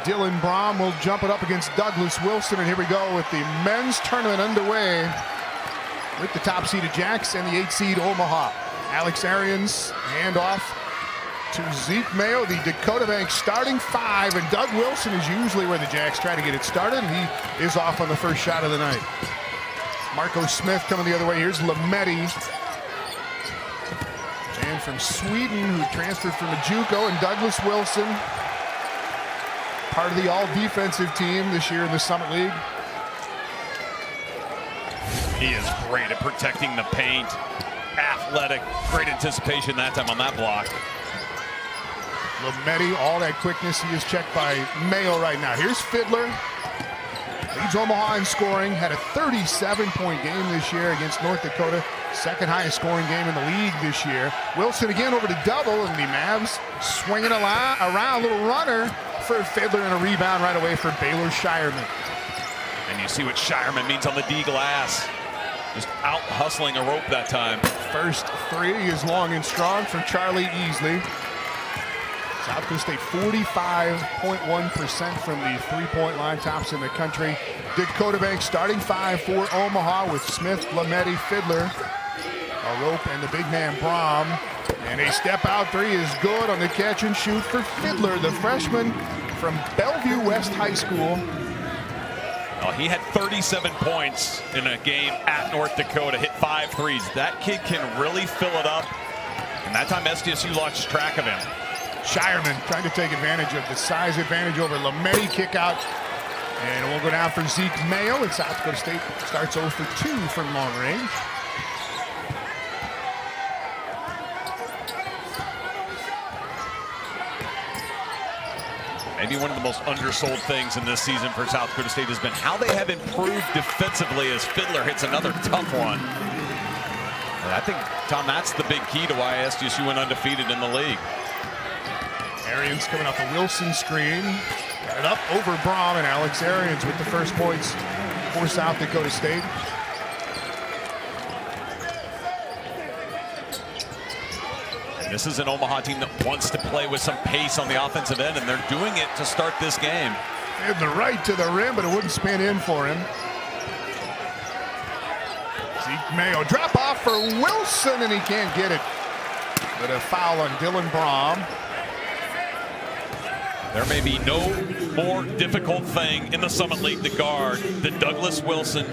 Dylan Brom will jump it up against Douglas Wilson, and here we go with the men's tournament underway with the top seeded Jacks and the 8 seed Omaha. Alex Arians handoff to Zeke Mayo, the Dakota Bank starting 5, and Doug Wilson is usually where the Jacks try to get it started, and he is off on the first shot of the night. Marco Smith coming the other way. Here's Lametti. And from Sweden, who transferred from JUCO, and Douglas Wilson, part of the all-defensive team this year in the Summit League. He is great at protecting the paint. Athletic, great anticipation that time on that block. Lametti, all that quickness. He is checked by Mayo right now. Here's Fiddler. Leads Omaha in scoring. Had a 37-point game this year against North Dakota. Second highest scoring game in the league this year. Wilson again over to double, and the Mavs swinging around. A little runner for Fiddler, and a rebound right away for Baylor Shireman. And you see what Shireman means on the D glass. Just out hustling a rope that time. First three is long and strong from Charlie Easley. South Dakota State 45.1% from the three-point line, tops in the country. Dakota Bank starting 5 for Omaha with Smith, Lametti, Fiddler, a rope, and the big man Brom. And a step-out three is good on the catch and shoot for Fiddler, the freshman from Bellevue West High School. Oh, he had 37 points in a game at North Dakota, hit 5 threes. That kid can really fill it up. And that time SDSU lost track of him. Shireman trying to take advantage of the size advantage over Lametti. Kick out, and it will go down for Zeke Mayo, and South Dakota State starts 0 for 2 from long range. Maybe one of the most undersold things in this season for South Dakota State has been how they have improved defensively as Fiddler hits another tough one. And I think, Tom, that's the big key to why SDSU went undefeated in the league. Arians coming off a Wilson screen. Got it up over Brom, and Alex Arians with the first points for South Dakota State. And this is an Omaha team that wants to play with some pace on the offensive end, and they're doing it to start this game. And the right to the rim, but it wouldn't spin in for him. Zeke Mayo, drop off for Wilson, and he can't get it. But a foul on Dylan Brom. There may be no more difficult thing in the Summit League to guard than Douglas Wilson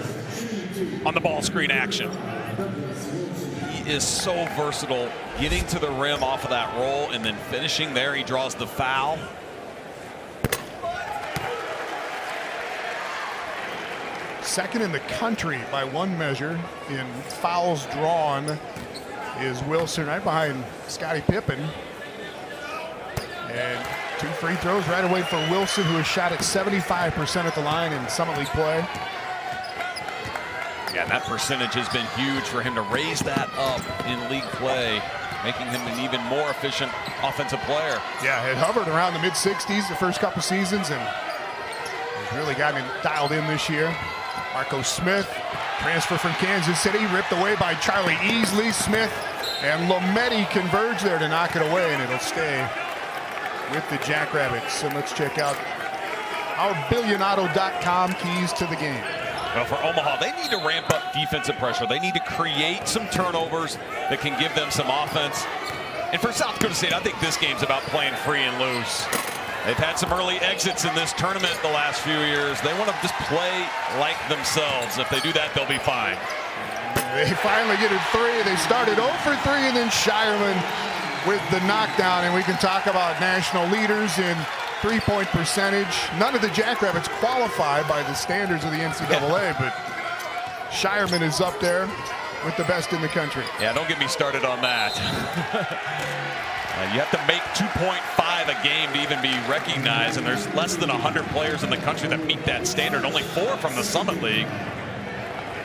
on the ball screen action. He is so versatile, getting to the rim off of that roll and then finishing there. He draws the foul. Second in the country by one measure in fouls drawn is Wilson, right behind Scottie Pippen. And 2 free throws right away for Wilson, who has shot at 75% at the line in Summit League play. Yeah, that percentage has been huge for him to raise that up in league play, making him an even more efficient offensive player. Yeah, it hovered around the mid-60s the first couple seasons, and has really gotten it dialed in this year. Marco Smith, transfer from Kansas City, ripped away by Charlie Easley. Smith and Lametti converge there to knock it away, and it'll stay with the Jackrabbits. And let's check out our Billionauto.com keys to the game. Well, for Omaha, they need to ramp up defensive pressure. They need to create some turnovers that can give them some offense. And for South Dakota State, I think this game's about playing free and loose. They've had some early exits in this tournament the last few years. They want to just play like themselves. If they do that, they'll be fine. They finally get it 3. They started 0 for 3, and then Shireman with the knockdown. And we can talk about national leaders in three-point percentage. None of the Jackrabbits qualify by the standards of the NCAA, but Shireman is up there with the best in the country. Yeah, don't get me started on that. You have to make 2.5 a game to even be recognized, and there's less than 100 players in the country that meet that standard. Only 4 from the Summit League.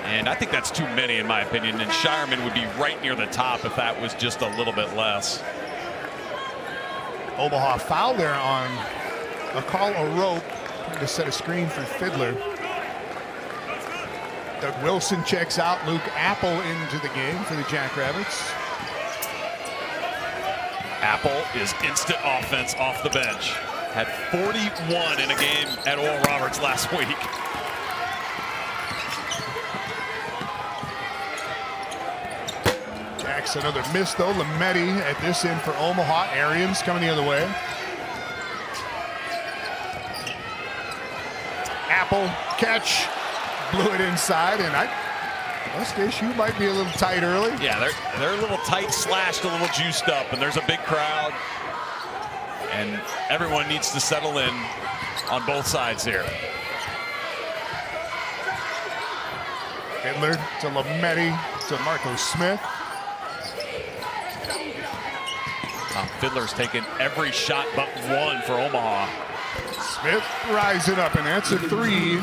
And I think that's too many, in my opinion, and Shireman would be right near the top if that was just a little bit less. Omaha foul there on a call, a rope, to set a screen for Fiddler. Doug Wilson checks out. Luke Apple into the game for the Jackrabbits. Apple is instant offense off the bench. had 41 in a game at Oral Roberts last week. Jacks another miss though. Lametti at this end for Omaha. Arians coming the other way. Apple catch, blew it inside, and SDSU might be a little tight early. Yeah, they're a little tight, slashed, a little juiced up, and there's a big crowd, and everyone needs to settle in on both sides here. Fiddler to Lametti to Marco Smith. Fiddler's taken every shot but one for Omaha. Smith rising up, and that's a three.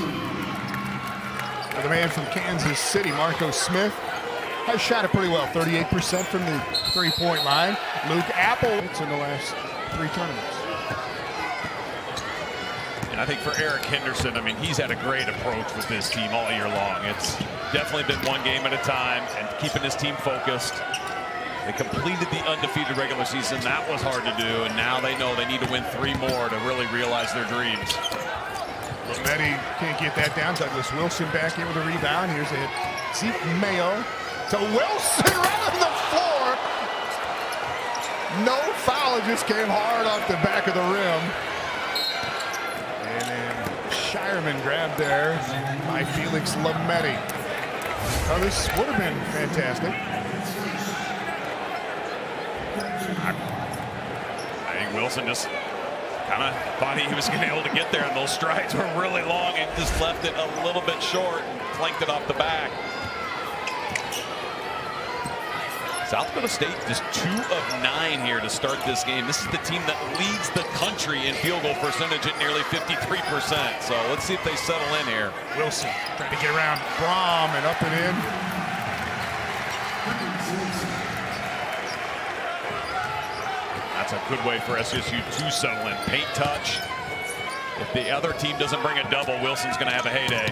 The man from Kansas City, Marco Smith, has shot it pretty well. 38% from the three-point line. Luke Apple, it's in the last 3 tournaments. And I think for Eric Henderson, I mean, he's had a great approach with this team all year long. It's definitely been one game at a time and keeping his team focused. They completed the undefeated regular season. That was hard to do, and now they know they need to win 3 more to really realize their dreams. Lametti can't get that down. Douglas Wilson back in with a rebound. Here's a hit. Zeke Mayo to Wilson right on the floor. No foul. It just came hard off the back of the rim. And then Shireman grabbed there by Felix Lametti. Oh, this would have been fantastic. I think Wilson just kind of thought he was going to be able to get there, and those strides were really long and just left it a little bit short and clanked it off the back. South Dakota State just 2 of 9 here to start this game. This is the team that leads the country in field goal percentage at nearly 53%. So let's see if they settle in here. Wilson trying to get around Brom and up and in. That's a good way for SDSU to settle in. Paint touch. If the other team doesn't bring a double, Wilson's going to have a heyday.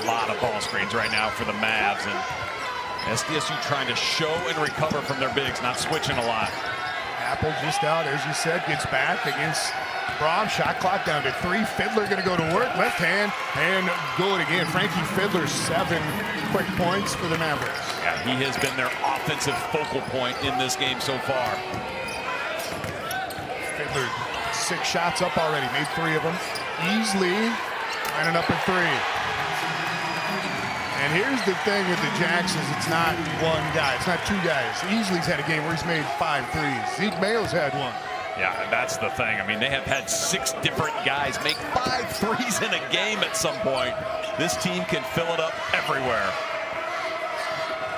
A lot of ball screens right now for the Mavs, and SDSU trying to show and recover from their bigs, not switching a lot. Apple just out, as you said, gets back against Brom. Shot clock down to 3. Fiddler going to go to work. Left hand and good again. Frankie Fiddler, 7 quick points for the Mavericks. Yeah, he has been their offensive focal point in this game so far. Fiddler, 6 shots up already, made 3 of them. Easily lining up at 3. And here's the thing with the Jacks is it's not one guy, it's not 2 guys. Easley's had a game where he's made 5 threes. Zeke Mayo's had 1. Yeah, that's the thing. I mean, they have had 6 different guys make 5 threes in a game at some point. This team can fill it up everywhere.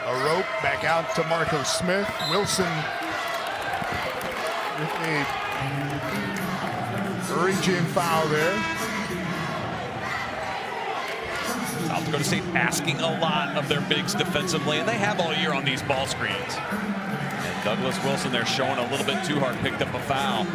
A rope back out to Marco Smith. Wilson with a reach-in foul there. South Dakota State asking a lot of their bigs defensively, and they have all year on these ball screens. And Douglas Wilson there showing a little bit too hard, picked up a foul.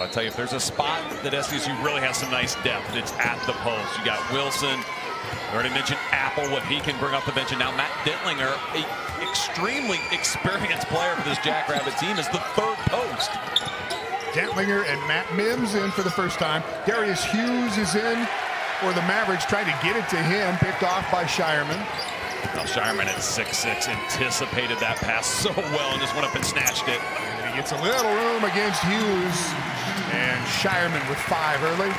I'll tell you, if there's a spot that SDSU really has some nice depth, it's at the post. You got Wilson. I already mentioned Apple, what he can bring off the bench. And now Matt Dentlinger, an extremely experienced player for this Jackrabbit team, is the 3rd post. Dentlinger and Matt Mims in for the first time. Darius Hughes is in for the Mavericks, trying to get it to him, picked off by Shireman. Well, Shireman at 6'6", anticipated that pass so well and just went up and snatched it. And he gets a little room against Hughes, and Shireman with 5 early.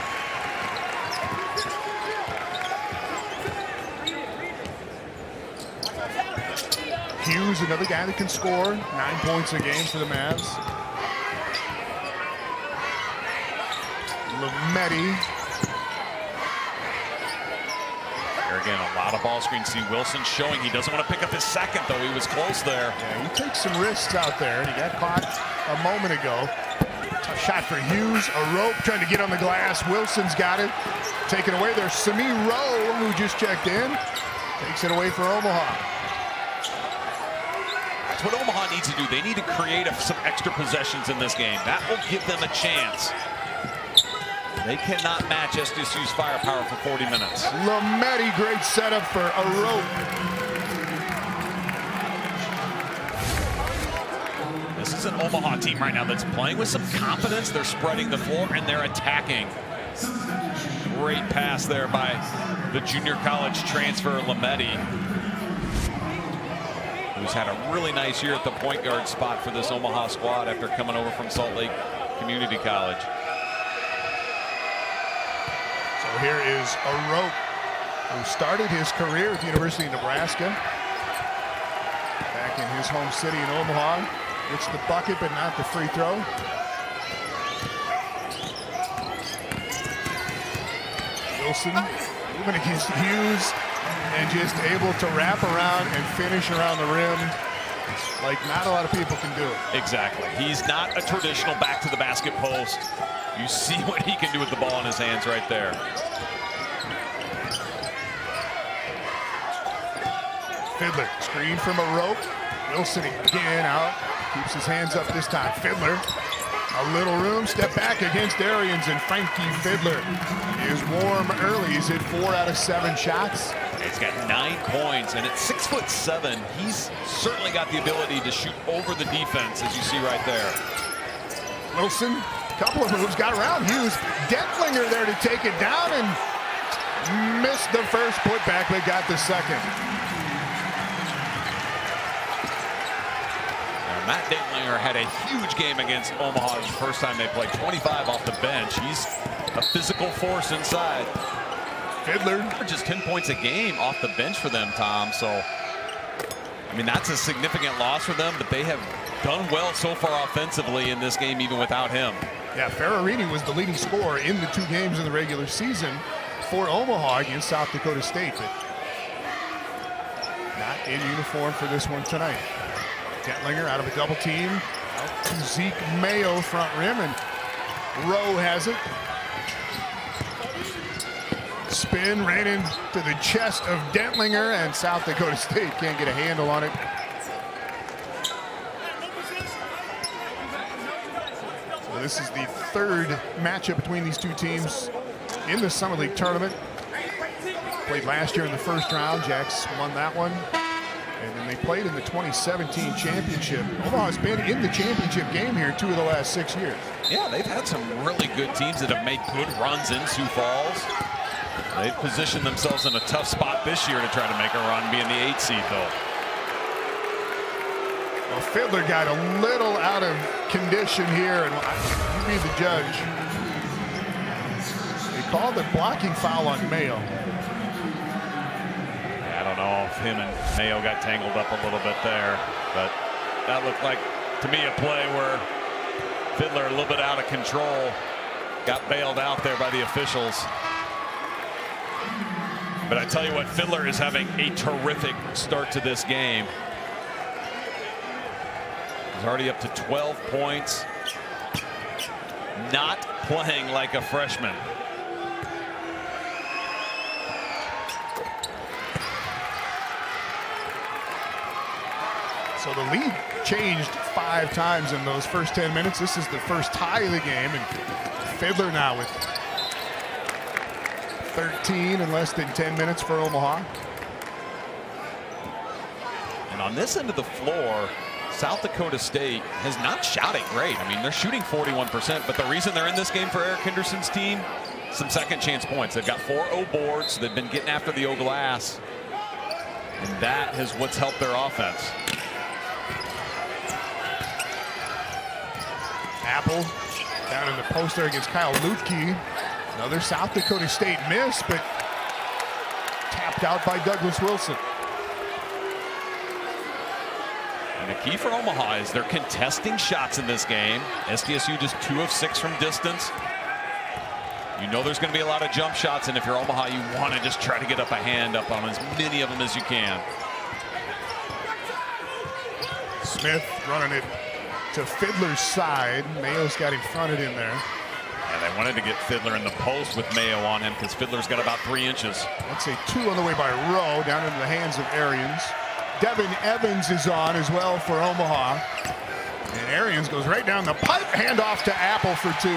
Hughes, another guy that can score. 9 points a game for the Mavs. Lametti. Here again, a lot of ball screens. See Wilson showing he doesn't want to pick up his second, though. He was close there. Yeah, he takes some risks out there, and he got caught a moment ago. Tough shot for Hughes. A rope trying to get on the glass. Wilson's got it. Taken away there. Sami Rowe, who just checked in, takes it away for Omaha. That's what Omaha needs to do. They need to create some extra possessions in this game. That will give them a chance. They cannot match SDSU's firepower for 40 minutes. Lametti, great setup for a rope. This is an Omaha team right now that's playing with some confidence. They're spreading the floor and they're attacking. Great pass there by the junior college transfer Lametti, who's had a really nice year at the point guard spot for this Omaha squad after coming over from Salt Lake Community College. So here is Arope, who started his career at the University of Nebraska. Back in his home city in Omaha. Gets the bucket, but not the free throw. Wilson moving against Hughes and just able to wrap around and finish around the rim like not a lot of people can do it. Exactly. He's not a traditional back to the basket post. You see what he can do with the ball in his hands right there. Fiddler, screen from Arope. Wilson again out. Keeps his hands up this time. Fiddler, a little room, step back against Arians, and Frankie Fiddler is warm early. He's hit 4 out of 7 shots. He's got 9 points, and at 6'7", he's certainly got the ability to shoot over the defense, as you see right there. Wilson, a couple of moves, got around Hughes. Dentlinger there to take it down and missed the first putback, but got the second. Matt Dentlinger had a huge game against Omaha the first time they played. 25 off the bench. He's a physical force inside. Fiddler. Just 10 points a game off the bench for them, Tom. So, I mean, that's a significant loss for them, but they have done well so far offensively in this game, even without him. Yeah, Ferrarini was the leading scorer in the 2 games in the regular season for Omaha against South Dakota State, but not in uniform for this one tonight. Dentlinger out of a double team. Out to Zeke Mayo front rim, and Rowe has it. Spin ran into the chest of Dentlinger, and South Dakota State can't get a handle on it. So this is the 3rd matchup between these 2 teams in the Summer League tournament. Played last year in the first round. Jacks won that one. And then they played in the 2017 championship. Omaha's been in the championship game here 2 of the last 6 years. Yeah, they've had some really good teams that have made good runs in Sioux Falls. They've positioned themselves in a tough spot this year to try to make a run, being the 8th seed, though. Well, Fiddler got a little out of condition here, and you be the judge. They called a blocking foul on Mayo. I don't know if him and Mayo got tangled up a little bit there, but that looked like, to me, a play where Fiddler, a little bit out of control, got bailed out there by the officials. But I tell you what, Fiddler is having a terrific start to this game. He's already up to 12 points. Not playing like a freshman. So the lead changed 5 times in those first 10 minutes. This is the first tie of the game, and Fiddler now with 13 in less than 10 minutes for Omaha. And on this end of the floor, South Dakota State has not shot it great. I mean, they're shooting 41%, but the reason they're in this game for Eric Henderson's team, some second chance points. They've got 4 O boards, so they've been getting after the O glass, and that is what's helped their offense. Apple down in the post there against Kyle Lutke. Another South Dakota State miss, but tapped out by Douglas Wilson. And the key for Omaha is they're contesting shots in this game. SDSU just 2 of 6 from distance. You know there's going to be a lot of jump shots, and if you're Omaha, you want to just try to get up a hand up on as many of them as you can. Smith running it to Fiddler's side. Mayo's got him fronted in there. Yeah, they wanted to get Fiddler in the post with Mayo on him because Fiddler's got about 3 inches. That's a 2 on the way by Rowe, down into the hands of Arians. Devin Evans is on as well for Omaha. And Arians goes right down the pipe, handoff to Apple for 2.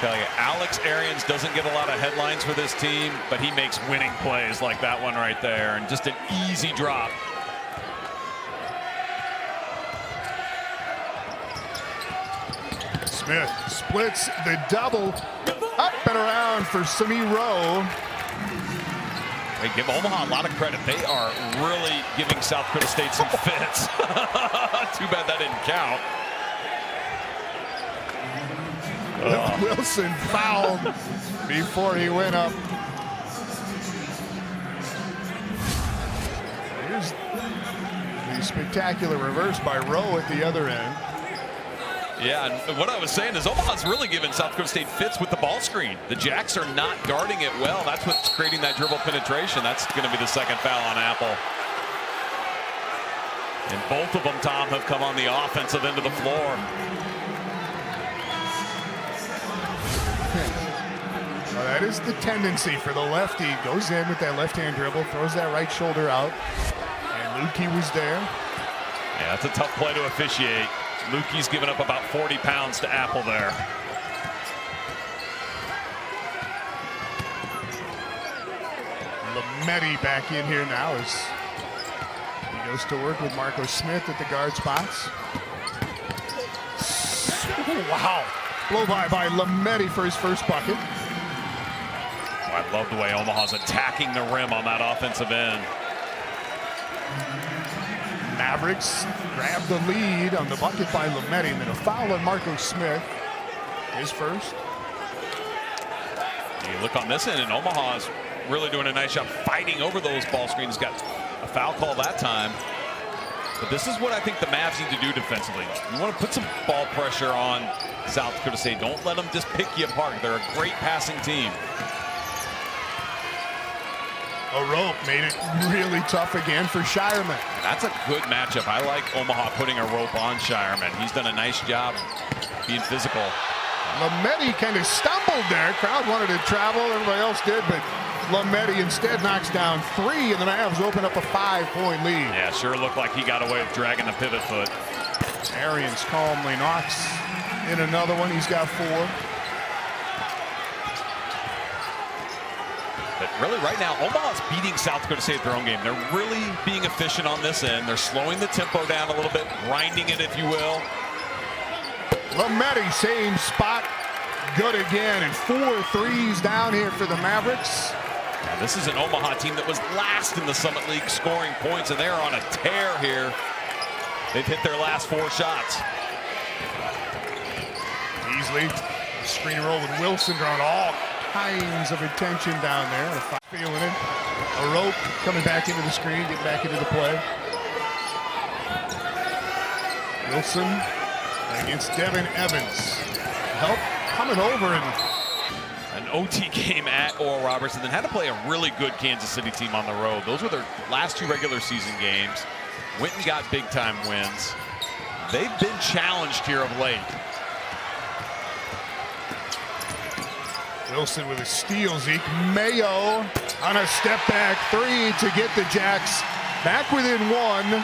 tell you, Alex Arians doesn't get a lot of headlines for this team, but he makes winning plays like that one right there, and just an easy drop. Smith splits the double, up and around for Simi Rowe. They give Omaha a lot of credit. They are really giving South Dakota State some fits. Too bad that didn't count. Wilson fouled before he went up. Here's the spectacular reverse by Rowe at the other end. Yeah, and what I was saying is Omaha's really giving South Dakota State fits with the ball screen. The Jacks are not guarding it well. That's what's creating that dribble penetration. That's going to be the second foul on Apple. And both of them, Tom, have come on the offensive end of the floor. Well, that is the tendency for the lefty. Goes in with that left-hand dribble, throws that right shoulder out. And Lukey was there. Yeah, that's a tough play to officiate. Lukey's given up about 40 pounds to Apple there. Lametti back in here now as he goes to work with Marco Smith at the guard spots. Wow. Blow by Lametti for his first bucket. I love the way Omaha's attacking the rim on that offensive end. Mavericks grab the lead on the bucket by Lametti, and then a foul on Marco Smith. His first. You look on this end, and Omaha's really doing a nice job fighting over those ball screens. Got a foul call that time. But this is what I think the Mavs need to do defensively. You want to put some ball pressure on South Dakota State. Don't let them just pick you apart. They're a great passing team. A rope made it really tough again for Shireman. That's a good matchup. I like Omaha putting a rope on Shireman. He's done a nice job being physical. Lametti kind of stumbled there. Crowd wanted to travel, everybody else did, but Lametti instead knocks down 3, and the Mavs open up a 5-point lead. Yeah, sure looked like he got away with dragging the pivot foot. Arians calmly knocks in another one. He's got 4. But really right now, Omaha's beating South Dakota State at their own game. They're really being efficient on this end. They're slowing the tempo down a little bit, grinding it, if you will. Lametti, same spot. Good again, and 4 threes down here for the Mavericks. Now, this is an Omaha team that was last in the Summit League scoring points, and they're on a tear here. They've hit their last 4 shots. Beasley, screen roll with Wilson, drawing all kinds of attention down there. Feeling it. A rope coming back into the screen, getting back into the play. Wilson against Devin Evans. Help coming over, and an OT game at Oral Roberts, and then had to play a really good Kansas City team on the road. Those were their last 2 regular season games. Went and got big time wins. They've been challenged here of late. Wilson with a steal. Zeke Mayo on a step back 3 to get the Jacks back within 1.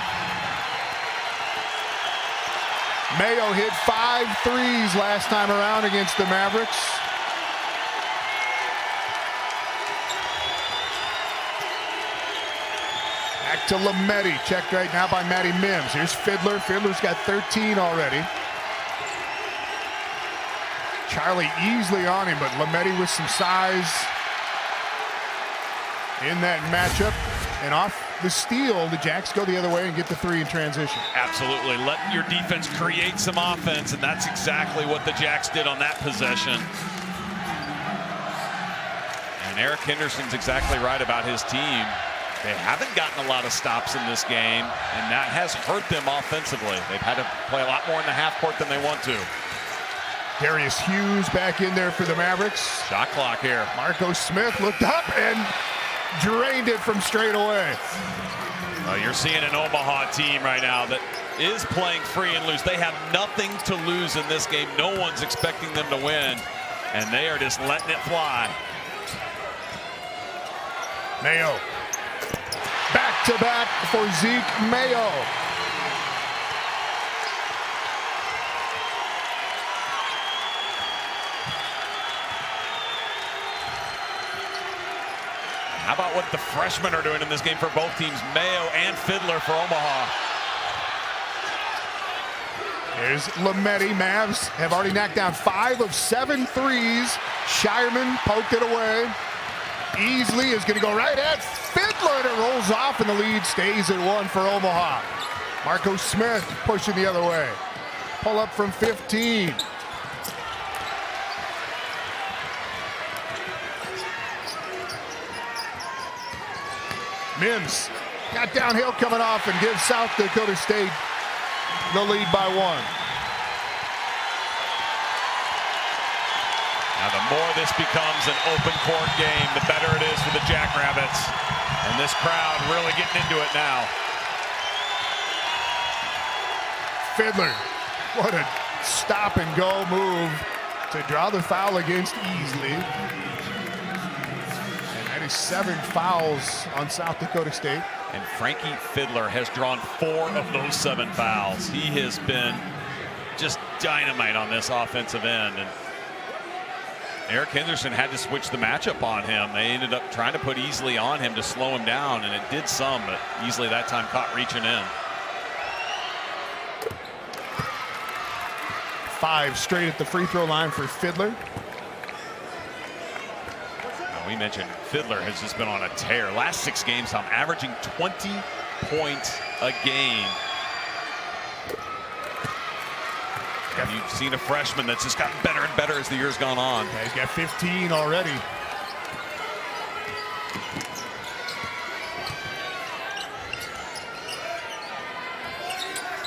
Mayo hit 5 threes last time around against the Mavericks. Back to Lametti, checked right now by Matty Mims. Here's Fiddler. Fiddler's got 13 already. Charlie easily on him, but Lametti with some size in that matchup. And off the steal, the Jacks go the other way and get the 3 in transition. Absolutely. Let your defense create some offense, and that's exactly what the Jacks did on that possession. And Eric Henderson's exactly right about his team. They haven't gotten a lot of stops in this game, and that has hurt them offensively. They've had to play a lot more in the half court than they want to. Darius Hughes back in there for the Mavericks. Shot clock here. Marco Smith looked up and drained it from straight away. You're seeing an Omaha team right now that is playing free and loose. They have nothing to lose in this game. No one's expecting them to win, and they are just letting it fly. Mayo. Back-to-back for Zeke Mayo. How about what the freshmen are doing in this game for both teams? Mayo and Fiddler for Omaha. There's Lametti. Mavs have already knocked down 5 of 7 threes. Shireman poked it away. Easley is going to go right at Fiddler, and it rolls off, and the lead stays at 1 for Omaha. Marco Smith pushing the other way. Pull up from 15. Mims got downhill coming off and gives South Dakota State the lead by 1. Now, the more this becomes an open court game, the better it is for the Jackrabbits. And this crowd really getting into it now. Fiddler, what a stop and go move to draw the foul against Easley. And that is 7 fouls on South Dakota State. And Frankie Fiddler has drawn 4 of those 7 fouls. He has been just dynamite on this offensive end. And Eric Henderson had to switch the matchup on him. They ended up trying to put Easley on him to slow him down, and it did some, but Easley that time caught reaching in. 5 straight at the free throw line for Fiddler. Now, we mentioned Fiddler has just been on a tear. Last 6 games, I'm averaging 20 points a game. And you've seen a freshman that's just gotten better and better as the year's gone on. Yeah, he's got 15 already.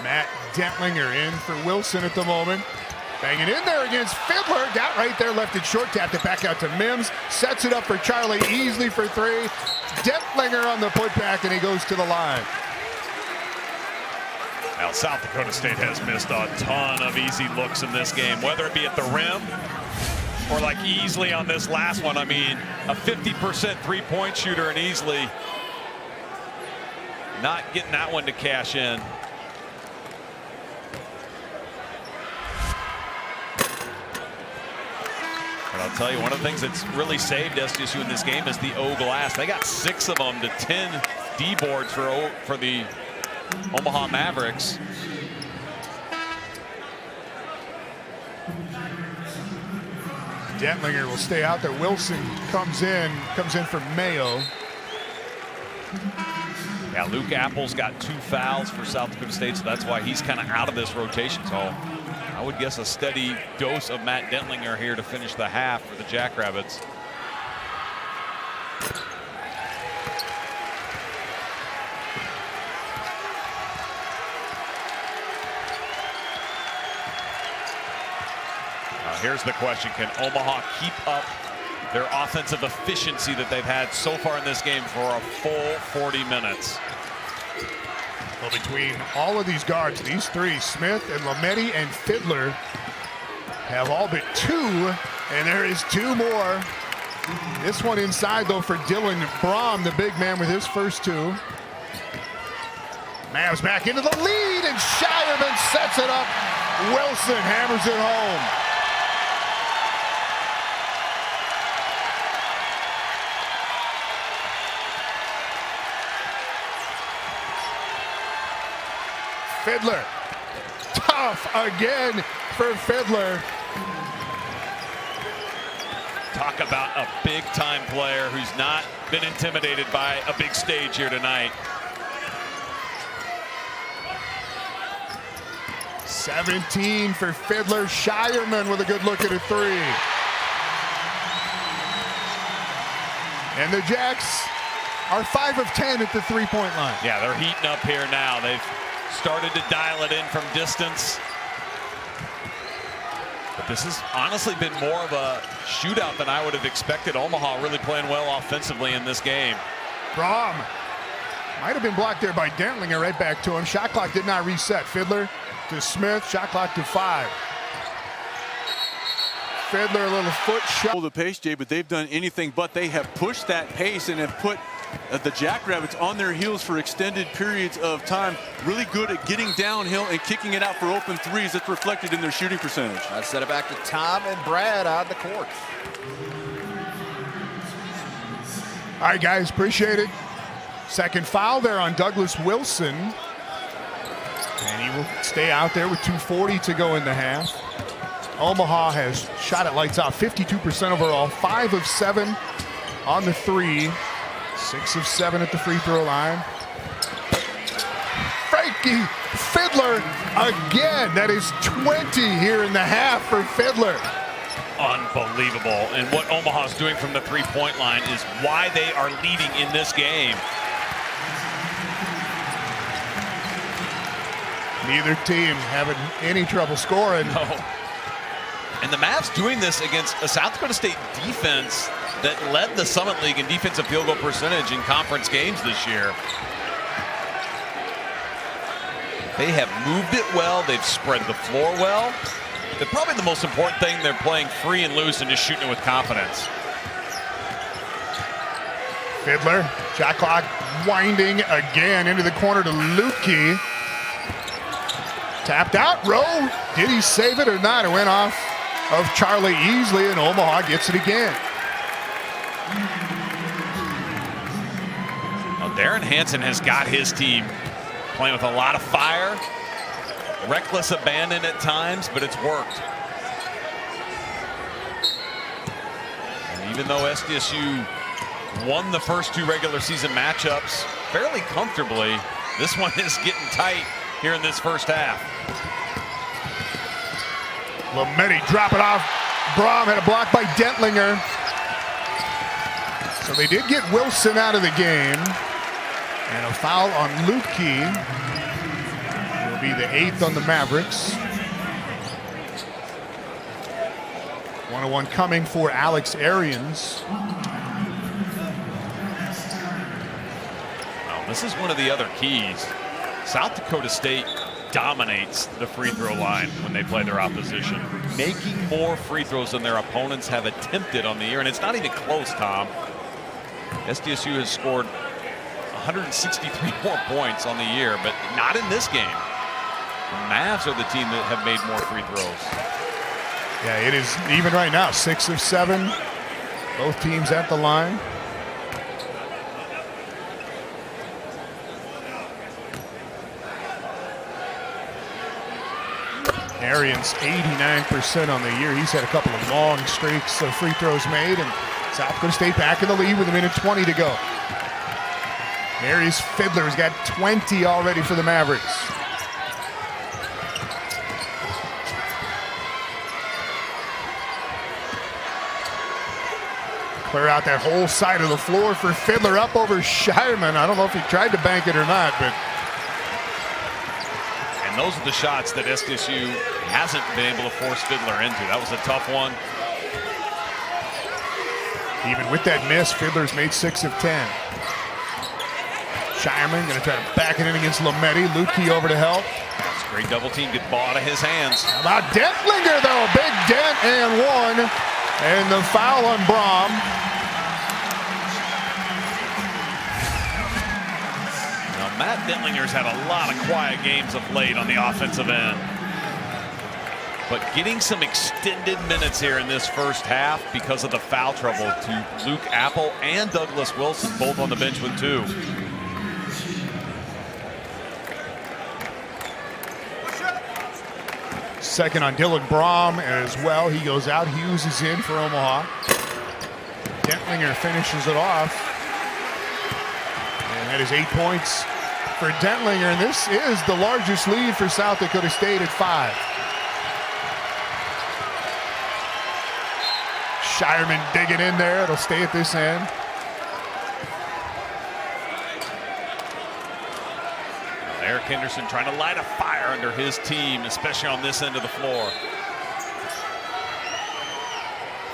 Matt Dentlinger in for Wilson at the moment. Banging in there against Fiddler. Got right there, left it short, tapped it back out to Mims. Sets it up for Charlie Easley for 3. Dentlinger on the putback, and he goes to the line. Now, South Dakota State has missed a ton of easy looks in this game, whether it be at the rim or like Easley on this last one. I mean, a 50% three-point shooter and Easley not getting that one to cash in. But I'll tell you, one of the things that's really saved SDSU in this game is the O glass. They got 6 of them to 10 D boards for the Omaha Mavericks. Dentlinger will stay out there. Wilson comes in for Mayo. Yeah, Luke Apple's got 2 fouls for South Dakota State, so that's why he's kind of out of this rotation. So I would guess a steady dose of Matt Dentlinger here to finish the half for the Jackrabbits. Here's the question: can Omaha keep up their offensive efficiency that they've had so far in this game for a full 40 minutes? Well, between all of these guards, these 3, Smith and Lametti and Fiddler, have all but 2, and there is 2 more. This one inside, though, for Dylan Brom, the big man, with his first 2. Mavs back into the lead, and Shireman sets it up. Wilson hammers it home. Fiddler, tough again for Fiddler. Talk about a big-time player who's not been intimidated by a big stage here tonight. 17 for Fiddler. Shireman with a good look at a 3. And the Jacks are 5 of 10 at the 3-point line. Yeah, they're heating up here now. They've started to dial it in from distance. But this has honestly been more of a shootout than I would have expected. Omaha really playing well offensively in this game. Brom might have been blocked there by Dentlinger. Right back to him. Shot clock did not reset. Fiddler to Smith. Shot clock to 5. Fiddler, a little foot shot. The pace, Jay, but they've done anything but. They have pushed that pace and have put the Jackrabbits on their heels for extended periods of time. Really good at getting downhill and kicking it out for open 3s. That's reflected in their shooting percentage. I set it back to Tom and Brad on the court. right, guys, appreciate it. Second foul there on Douglas Wilson. And he will stay out there with 2:40 to go in the half. Omaha has shot it lights out, 52% overall, 5 of 7 on the three, 6 of 7 at the free throw line. Frankie Fiddler again. That is 20 here in the half for Fiddler. Unbelievable. And what Omaha's doing from the three-point line is why they are leading in this game. Neither team having any trouble scoring. No. And the Mavs doing this against a South Dakota State defense that led the Summit League in defensive field goal percentage in conference games this year. They have moved it well. They've spread the floor well. But probably the most important thing, they're playing free and loose and just shooting it with confidence. Fiddler, shot clock winding again into the corner to Lukey. Tapped out, Rowe. Did he save it or not? It went off of Charlie Easley, and Omaha gets it again. Well, Darren Hansen has got his team playing with a lot of fire, reckless abandon at times, but it's worked. And even though SDSU won the first 2 regular season matchups fairly comfortably, this one is getting tight here in this first half. Lametti drop it off. Braum had a block by Dentlinger. So they did get Wilson out of the game. And a foul on Lukey. Will be the 8th on the Mavericks. 1-1 coming for Alex Arians. Well, this is one of the other keys. South Dakota State dominates the free throw line when they play their opposition, making more free throws than their opponents have attempted on the year. And it's not even close, Tom. SDSU has scored 163 more points on the year, but not in this game. The Mavs are the team that have made more free throws. Yeah, it is even right now, 6 of 7. Both teams at the line. Arians 89% on the year. He's had a couple of long streaks of free throws made, and South Dakota State back in the lead with 1:20 to go. Marius Fiddler's got 20 already for the Mavericks. Clear out that whole side of the floor for Fiddler up over Shireman. I don't know if he tried to bank it or not, but. And those are the shots that SDSU hasn't been able to force Fiddler into. That was a tough one. Even with that miss, Fiddler's made 6 of 10. Shireman going to try to back it in against Lametti. Lukey over to help. That's a great double team. Get the ball out of his hands. How about Dentlinger, though? Big dent and 1. And the foul on Braum. Now, Matt Dentlinger's had a lot of quiet games of late on the offensive end. But getting some extended minutes here in this first half because of the foul trouble to Luke Apple and Douglas Wilson, both on the bench with 2. Second on Dylan Braum as well. He goes out. Hughes is in for Omaha. Dentlinger finishes it off. And that is 8 points for Dentlinger. And this is the largest lead for South Dakota State at 5. Shireman digging in there. It'll stay at this end. Eric Henderson trying to light a fire under his team, especially on this end of the floor.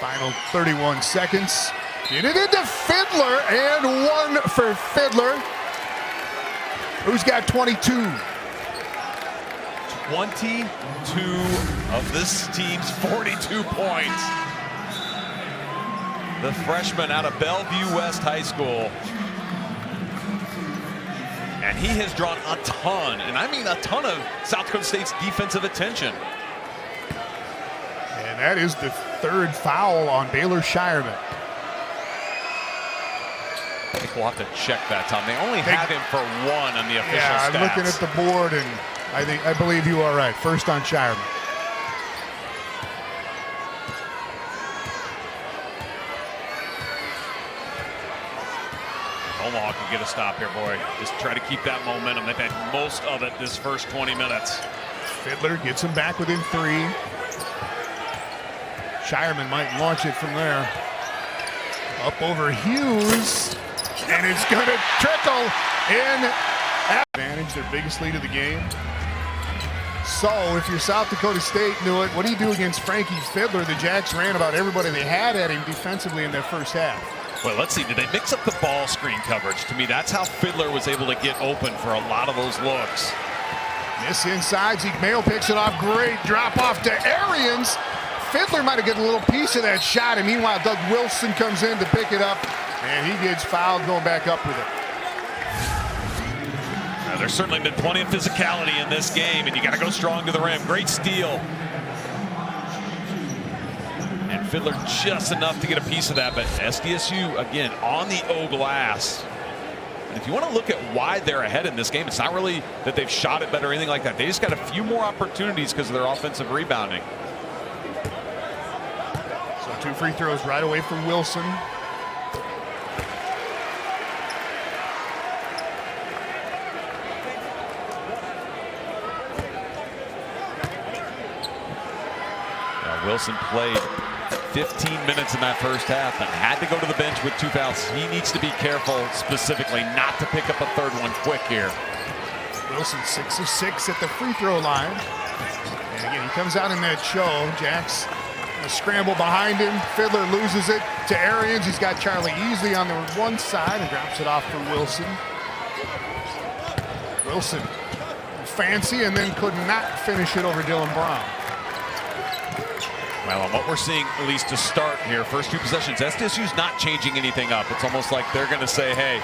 Final 31 seconds. Get it into Fiddler, and 1 for Fiddler, who's got 22. 22 of this team's 42 points. The freshman out of Bellevue West High School. And he has drawn a ton, and I mean a ton, of South Dakota State's defensive attention. And that is the 3rd foul on Baylor Shireman. We'll have to check that, Tom. They only have him for 1 on the official stats. I'm looking at the board, and I believe you are right. First on Shireman. Omaha can get a stop here, boy. Just try to keep that momentum. They've had most of it this first 20 minutes. Fiddler gets him back within 3. Shireman might launch it from there. Up over Hughes, and it's going to trickle in. Advantage, their biggest lead of the game. So if you're South Dakota State, knew it, what do you do against Frankie Fiddler? The Jacks ran about everybody they had at him defensively in their first half. Well, let's see. Did they mix up the ball screen coverage? To me, that's how Fiddler was able to get open for a lot of those looks. This inside, Zeke Mayo picks it off. Great drop off to Arians. Fiddler might have gotten a little piece of that shot, and meanwhile, Doug Wilson comes in to pick it up, and he gets fouled going back up with it. Now, there's certainly been plenty of physicality in this game, and you got to go strong to the rim. Great steal. And Fiddler just enough to get a piece of that, but SDSU, again, on the O glass. And if you want to look at why they're ahead in this game, it's not really that they've shot it better or anything like that. They just got a few more opportunities because of their offensive rebounding. So 2 free throws right away from Wilson. Now, Wilson played 15 minutes in that first half and had to go to the bench with 2 fouls. He needs to be careful specifically not to pick up a third one quick here. Wilson 6 of 6 at the free throw line. And again, he comes out in that show. Jacks a scramble behind him. Fiddler loses it to Arians. He's got Charlie Easley on the one side and drops it off for Wilson. Wilson fancy and then could not finish it over Dylan Brown. Well, and what we're seeing, at least to start here, first 2 possessions, SDSU's not changing anything up. It's almost like they're going to say, hey,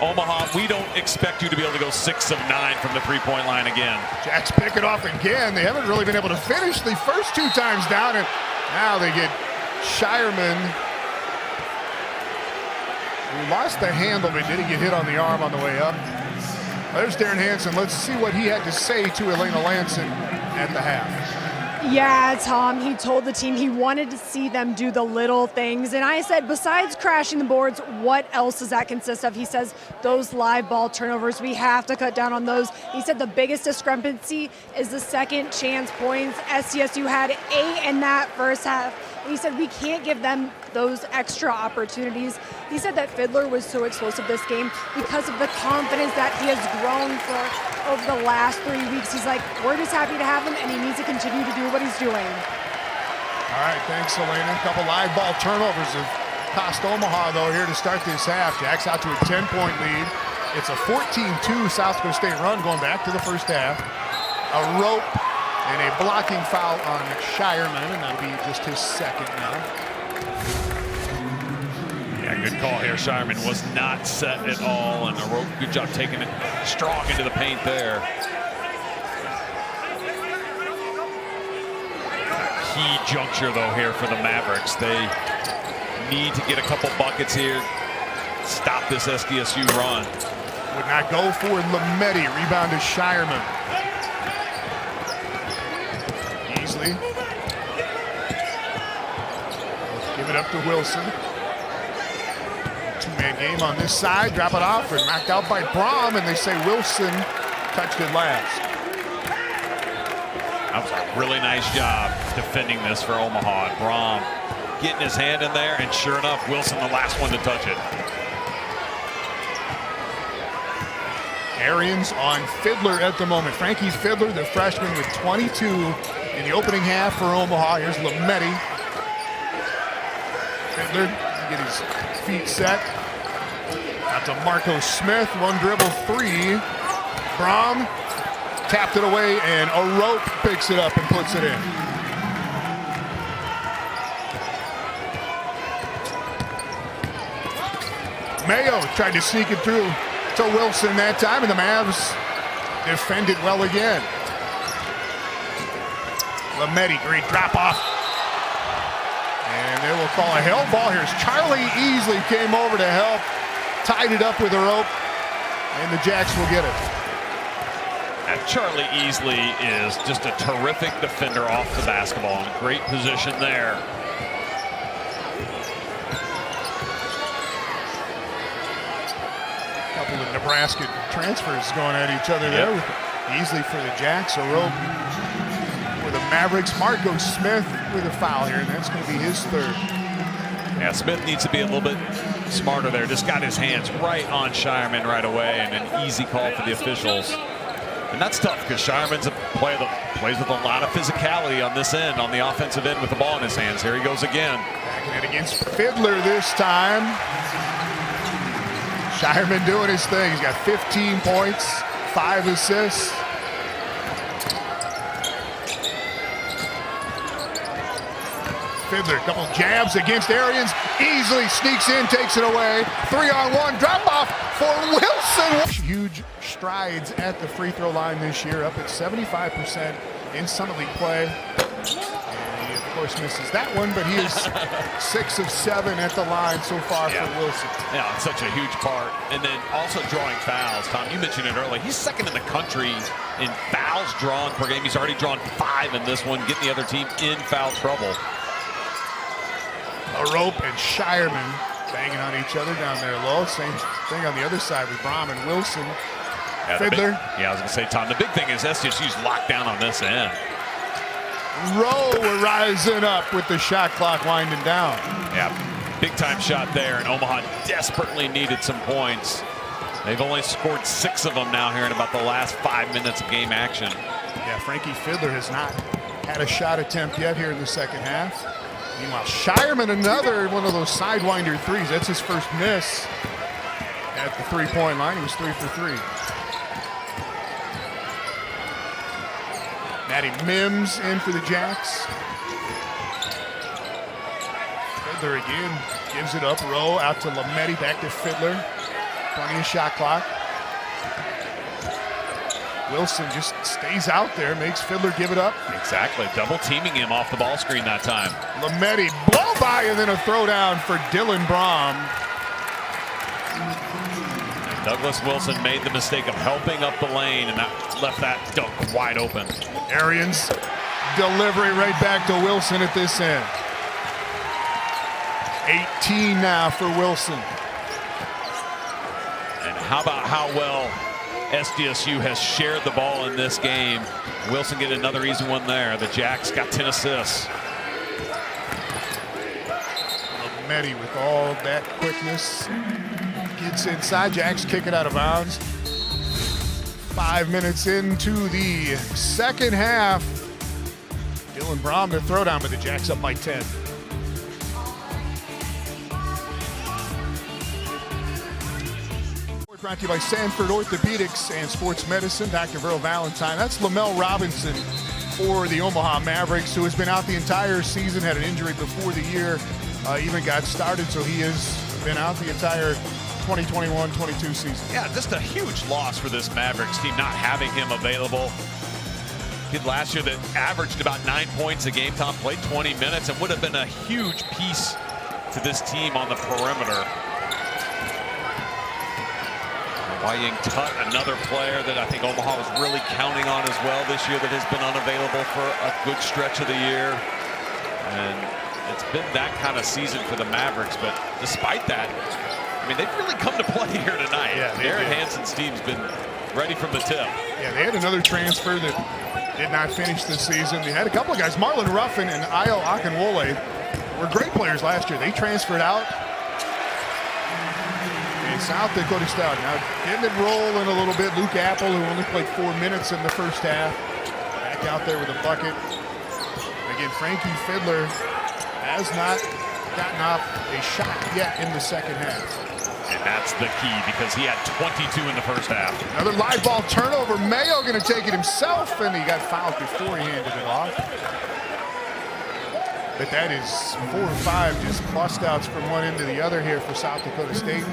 Omaha, we don't expect you to be able to go 6 of 9 from the 3-point line again. Jacks pick it off again. They haven't really been able to finish the first 2 times down, and now they get Shireman, who lost the handle, but did he get hit on the arm on the way up? There's Darren Hansen. Let's see what he had to say to Elena Lanson at the half. Yeah, Tom, he told the team he wanted to see them do the little things. And I said, besides crashing the boards, what else does that consist of? He says, those live ball turnovers, we have to cut down on those. He said the biggest discrepancy is the second chance points. SDSU had 8 in that first half. And he said, we can't give them those extra opportunities. He said that Fiddler was so explosive this game because of the confidence that he has grown for over the last 3 weeks. He's like, we're just happy to have him, and he needs to continue to do what he's doing. All right, thanks, Elena. A couple live ball turnovers have cost Omaha, though, here to start this half. Jacks out to a 10-point lead. It's a 14-2 South Dakota State run going back to the first half. A rope and a blocking foul on Shireman, and that'll be just his second now. Yeah, good call here. Shireman was not set at all, and a rope, good job taking it strong into the paint there. Key juncture, though, here for the Mavericks. They need to get a couple buckets here. Stop this SDSU run. Would not go for Lametti. Rebound to Shireman. Easley. Give it up to Wilson. 2-man game on this side. Drop it off and knocked out by Brom, and they say Wilson touched it last. That was a really nice job defending this for Omaha. Brom getting his hand in there, and sure enough, Wilson the last one to touch it. Arians on Fiddler at the moment. Frankie Fiddler, the freshman, with 22 in the opening half for Omaha. Here's Lametti. Fiddler get his feet set. Out to Marco Smith. 1 dribble 3. Brom tapped it away, and a rope picks it up and puts it in. Mayo tried to sneak it through to Wilson that time, and the Mavs defended well again. Lametti, great drop off. And they will call a hell ball. Here's Charlie Easley came over to help tied it up with a rope, and the Jacks will get it. And Charlie Easley is just a terrific defender off the basketball. In great position there. A couple of Nebraska transfers going at each other there. With Easley for the Jacks, a rope for the Mavericks. Marco Smith with a foul here, and that's going to be his third. Yeah, Smith needs to be a little bit smarter there. Just got his hands right on Shireman right away, and an easy call for the officials. And that's tough because Shireman's a player that plays with a lot of physicality on this end, on the offensive end with the ball in his hands. Here he goes again. Backing it against Fiddler this time. Shireman doing his thing. He's got 15 points, 5 assists. Fiddler, couple jabs against Arians. Easily sneaks in, takes it away. 3-on-1, drop off for Wilson. Huge strides at the free throw line this year, up at 75% in summer league play. And he, of course, misses that one, but he is 6 of 7 at the line so far for Wilson. Yeah, it's such a huge part. And then also drawing fouls. Tom, you mentioned it earlier. He's second in the country in fouls drawn per game. He's already drawn 5 in this one, getting the other team in foul trouble. A rope and Shireman banging on each other down there low. Same thing on the other side with Brom and Wilson. Yeah, Fiddler. I was going to say, Tom, the big thing is SDSU's locked down on this end. Rowe rising up with the shot clock winding down. Yeah, big time shot there, and Omaha desperately needed some points. They've only scored 6 of them now here in about the last 5 minutes of game action. Yeah, Frankie Fiddler has not had a shot attempt yet here in the second half. Meanwhile, Shireman, another one of those sidewinder threes. That's his first miss at the three-point line. He was 3 for 3. Matty Mims in for the Jacks. Fiddler again gives it up. Rowe out to Lametti, back to Fiddler. Plenty of shot clock. Wilson just stays out there, makes Fiddler give it up. Exactly, double teaming him off the ball screen that time. Lametti blow by and then a throwdown for Dylan Brom. Douglas Wilson made the mistake of helping up the lane, and that left that dunk wide open. Arians delivery right back to Wilson at this end. 18 now for Wilson. And how about how well SDSU has shared the ball in this game. Wilson get another easy one there. The Jacks got 10 assists. Lametti with all that quickness gets inside. Jacks kick it out of bounds. 5 minutes into the second half. Dylan Brom to throw down, but the Jacks up by 10. Brought to you by Sanford Orthopedics and Sports Medicine. Dr. Verl Valentine. That's Lamel Robinson for the Omaha Mavericks, who has been out the entire season, had an injury before the year even got started, so he has been out the entire 2021-22 season. Yeah, just a huge loss for this Mavericks team, not having him available. Kid last year that averaged about 9 points a game, Tom, played 20 minutes, and would have been a huge piece to this team on the perimeter. Waying Tut, another player that I think Omaha was really counting on as well this year, that has been unavailable for a good stretch of the year. And it's been that kind of season for the Mavericks, but despite that, I mean, they've really come to play here tonight. Yeah, Darren Hanson's team's been ready from the tip. Yeah, they had another transfer that did not finish the season. They had a couple of guys, Marlon Ruffin and Ayo Akinwole, were great players last year. They transferred out. South Dakota Stout now getting it rolling a little bit. Luke Apple, who only played 4 minutes in the first half, back out there with a bucket. Again, Frankie Fiddler has not gotten off a shot yet in the second half. And that's the key, because he had 22 in the first half. Another live ball turnover. Mayo going to take it himself, and he got fouled before he handed it off. But that is 4 or 5 just bust outs from one end to the other here for South Dakota State.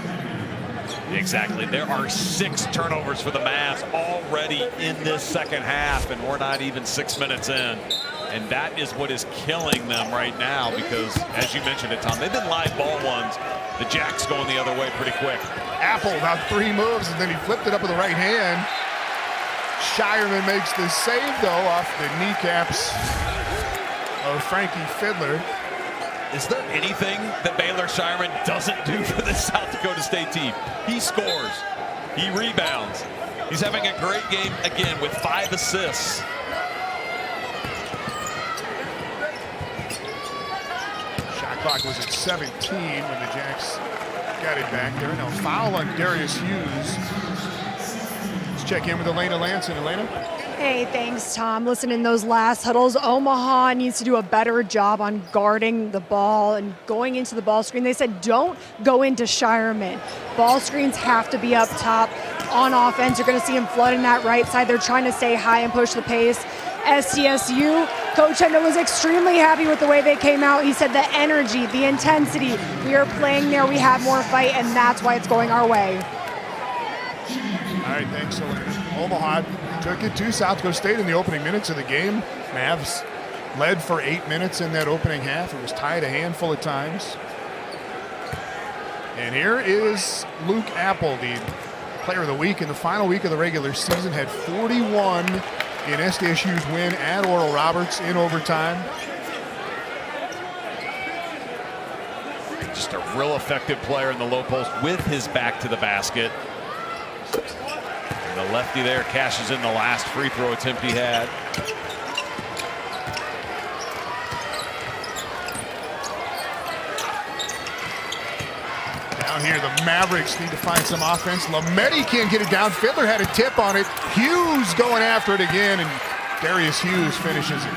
Exactly. There are 6 turnovers for the Mavs already in this second half, and we're not even 6 minutes in. And that is what is killing them right now because, as you mentioned it, Tom, they've been live ball ones. The Jacks going the other way pretty quick. Apple about 3 moves, and then he flipped it up with the right hand. Shireman makes the save, though, off the kneecaps of Frankie Fiddler. Is there anything that Baylor Shireman doesn't do for the South Dakota State team? He scores. He rebounds. He's having a great game again with 5 assists. Shot clock was at 17 when the Jacks got it back there. No foul on Darius Hughes. Let's check in with Elena Lanson. Elena? Hey, thanks, Tom. Listen, in those last huddles, Omaha needs to do a better job on guarding the ball and going into the ball screen. They said don't go into Shireman. Ball screens have to be up top. On offense, you're going to see him flooding that right side. They're trying to stay high and push the pace. SDSU, Coach Hendo was extremely happy with the way they came out. He said the energy, the intensity, we are playing there, we have more fight, and that's why it's going our way. All right, thanks, Elena. Omaha took it to South Dakota State in the opening minutes of the game. Mavs led for 8 minutes in that opening half. It was tied a handful of times. And here is Luke Apple, the player of the week in the final week of the regular season, had 41 in SDSU's win at Oral Roberts in overtime. Just a real effective player in the low post with his back to the basket. And the lefty there cashes in the last free throw attempt he had. Down here, the Mavericks need to find some offense. Lametti can't get it down. Fiddler had a tip on it. Hughes going after it again, and Darius Hughes finishes it.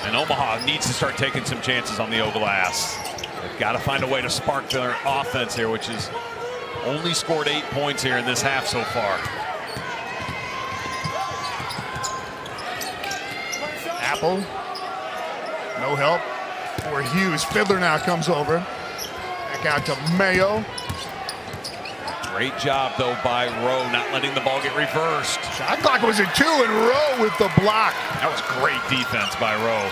And Omaha needs to start taking some chances on the O-glass. They've got to find a way to spark their offense here, which is only scored 8 points here in this half so far. Apple, no help for Hughes. Fiddler now comes over. Back out to Mayo. Great job, though, by Rowe, not letting the ball get reversed. Shot clock was at 2, and Rowe with the block. That was great defense by Rowe.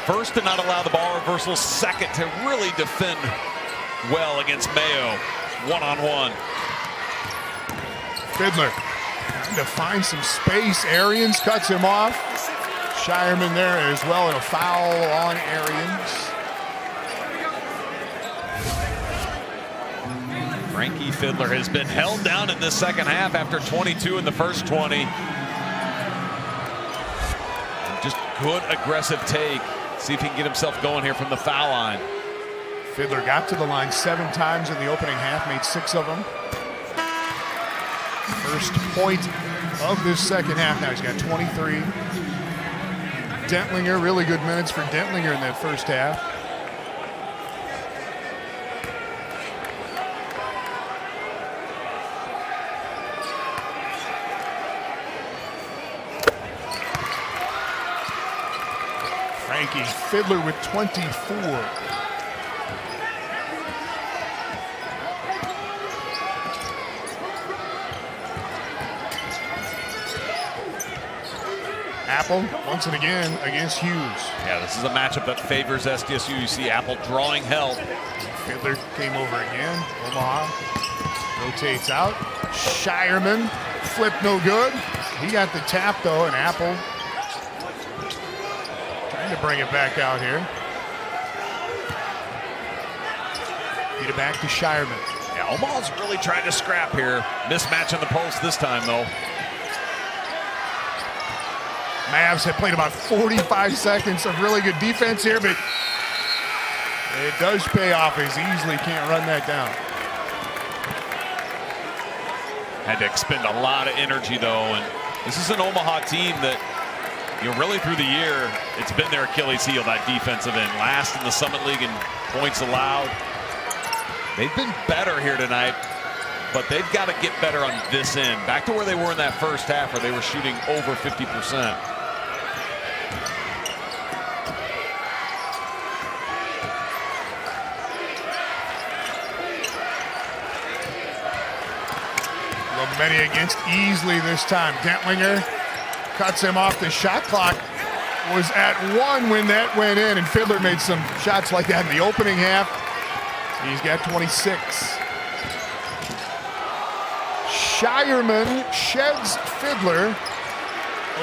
First to not allow the ball reversal, second to really defend well against Mayo. One-on-one. Fiddler trying to find some space. Arians cuts him off. Shireman there as well, and a foul on Arians. Frankie Fiddler has been held down in this second half after 22 in the first 20. Just good aggressive take. See if he can get himself going here from the foul line. Fiddler got to the line 7 times in the opening half, made 6 of them. First point of this second half now. He's got 23. Dentlinger, really good minutes for Dentlinger in that first half. Frankie Fiddler with 24. Apple once and again against Hughes. Yeah, this is a matchup that favors SDSU. You see Apple drawing help. Fiddler came over again. Omaha rotates out. Shireman, flip no good. He got the tap though, and Apple trying to bring it back out here. Get it back to Shireman. Yeah, Omaha's really trying to scrap here. Mismatch on the post this time though. Mavs have played about 45 seconds of really good defense here, but it does pay off as easily can't run that down. Had to expend a lot of energy though, and this is an Omaha team that, you know, really through the year, it's been their Achilles heel, that defensive end. Last in the Summit League in points allowed. They've been better here tonight, but they've got to get better on this end. Back to where they were in that first half where they were shooting over 50%. Lametti against Easley this time. Dentlinger cuts him off. The shot clock was at 1 when that went in, and Fiddler made some shots like that in the opening half. He's got 26. Shireman sheds Fiddler.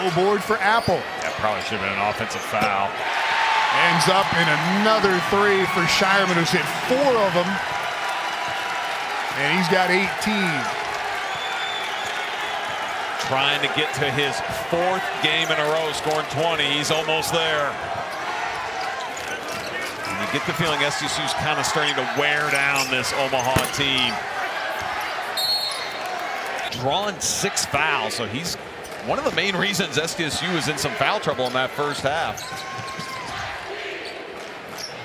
No board for Apple. That probably should have been an offensive foul. Ends up in another 3 for Shireman, who's hit 4 of them. And he's got 18. Trying to get to his 4th game in a row, scoring 20. He's almost there. And you get the feeling SDSU's kind of starting to wear down this Omaha team. Drawing 6 fouls, so he's one of the main reasons SDSU is in some foul trouble in that first half.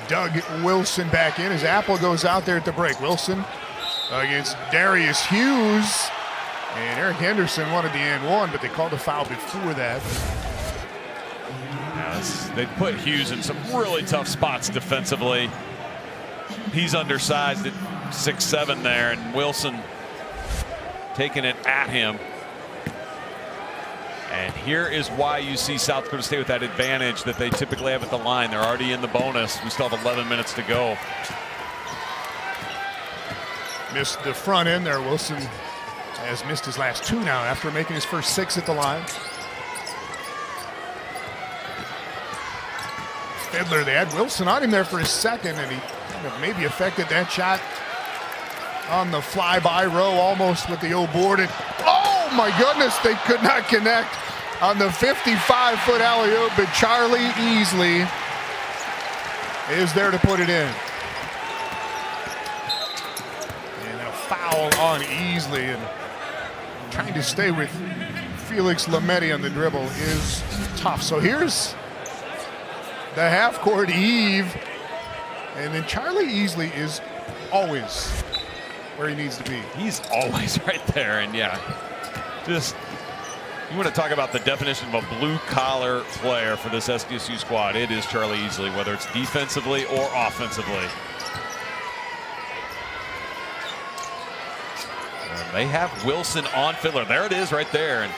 Doug Wilson back in as Apple goes out there at the break. Wilson against Darius Hughes. And Eric Henderson wanted the and one, but they called a foul before that. They put Hughes in some really tough spots defensively. He's undersized at 6'7" there, and Wilson taking it at him. And here is why you see South Dakota State with that advantage that they typically have at the line. They're already in the bonus. We still have 11 minutes to go. Missed the front end there. Wilson has missed his last 2 now after making his first 6 at the line. Fiddler, they had Wilson on him there for his second, and he kind of maybe affected that shot on the flyby row almost with the old board. And oh my goodness, they could not connect on the 55-foot alley-oop, but Charlie Easley is there to put it in. And a foul on Easley, and trying to stay with Felix Lametti on the dribble is tough. So here's the half-court heave, and then Charlie Easley is always where he needs to be. He's always right there, and yeah, just you want to talk about the definition of a blue-collar player for this SDSU squad. It is Charlie Easley, whether it's defensively or offensively. They have Wilson on Fiddler. There it is right there. And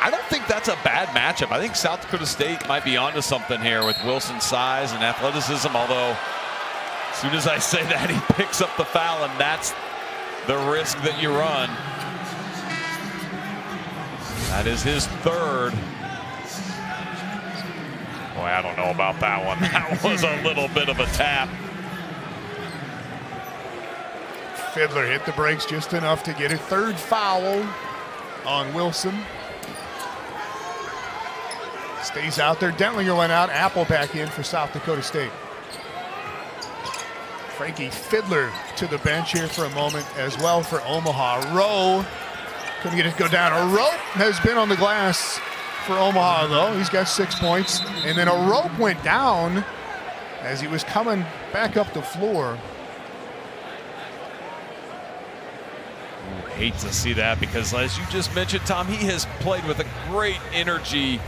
I don't think that's a bad matchup. I think South Dakota State might be onto something here with Wilson's size and athleticism, although as soon as I say that, he picks up the foul, and that's the risk that you run. That is his 3rd. Boy, I don't know about that one. That was a little bit of a tap. Fiddler hit the brakes just enough to get a 3rd foul on Wilson. Stays out there. Dentlinger went out. Apple back in for South Dakota State. Frankie Fiddler to the bench here for a moment as well for Omaha. Rowe couldn't get it to go down. A rope has been on the glass for Omaha, though. He's got 6 points. And then a rope went down as he was coming back up the floor. Hate to see that, because as you just mentioned, Tom, he has played with a great energy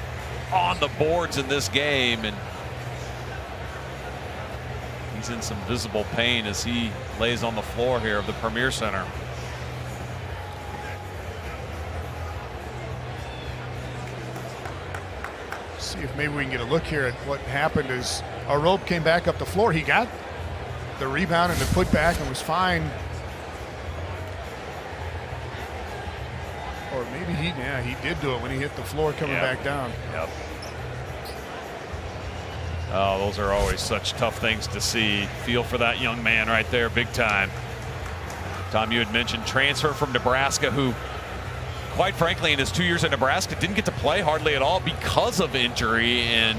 on the boards in this game, and he's in some visible pain as he lays on the floor here of the Premier Center. See if maybe we can get a look here at what happened as a rope came back up the floor. He got the rebound and the putback and was fine. Or maybe he did do it when he hit the floor coming back down. Yep. Oh, those are always such tough things to see. Feel for that young man right there, big time. Tom, you had mentioned transfer from Nebraska, who, quite frankly, in his 2 years at Nebraska, didn't get to play hardly at all because of injury, and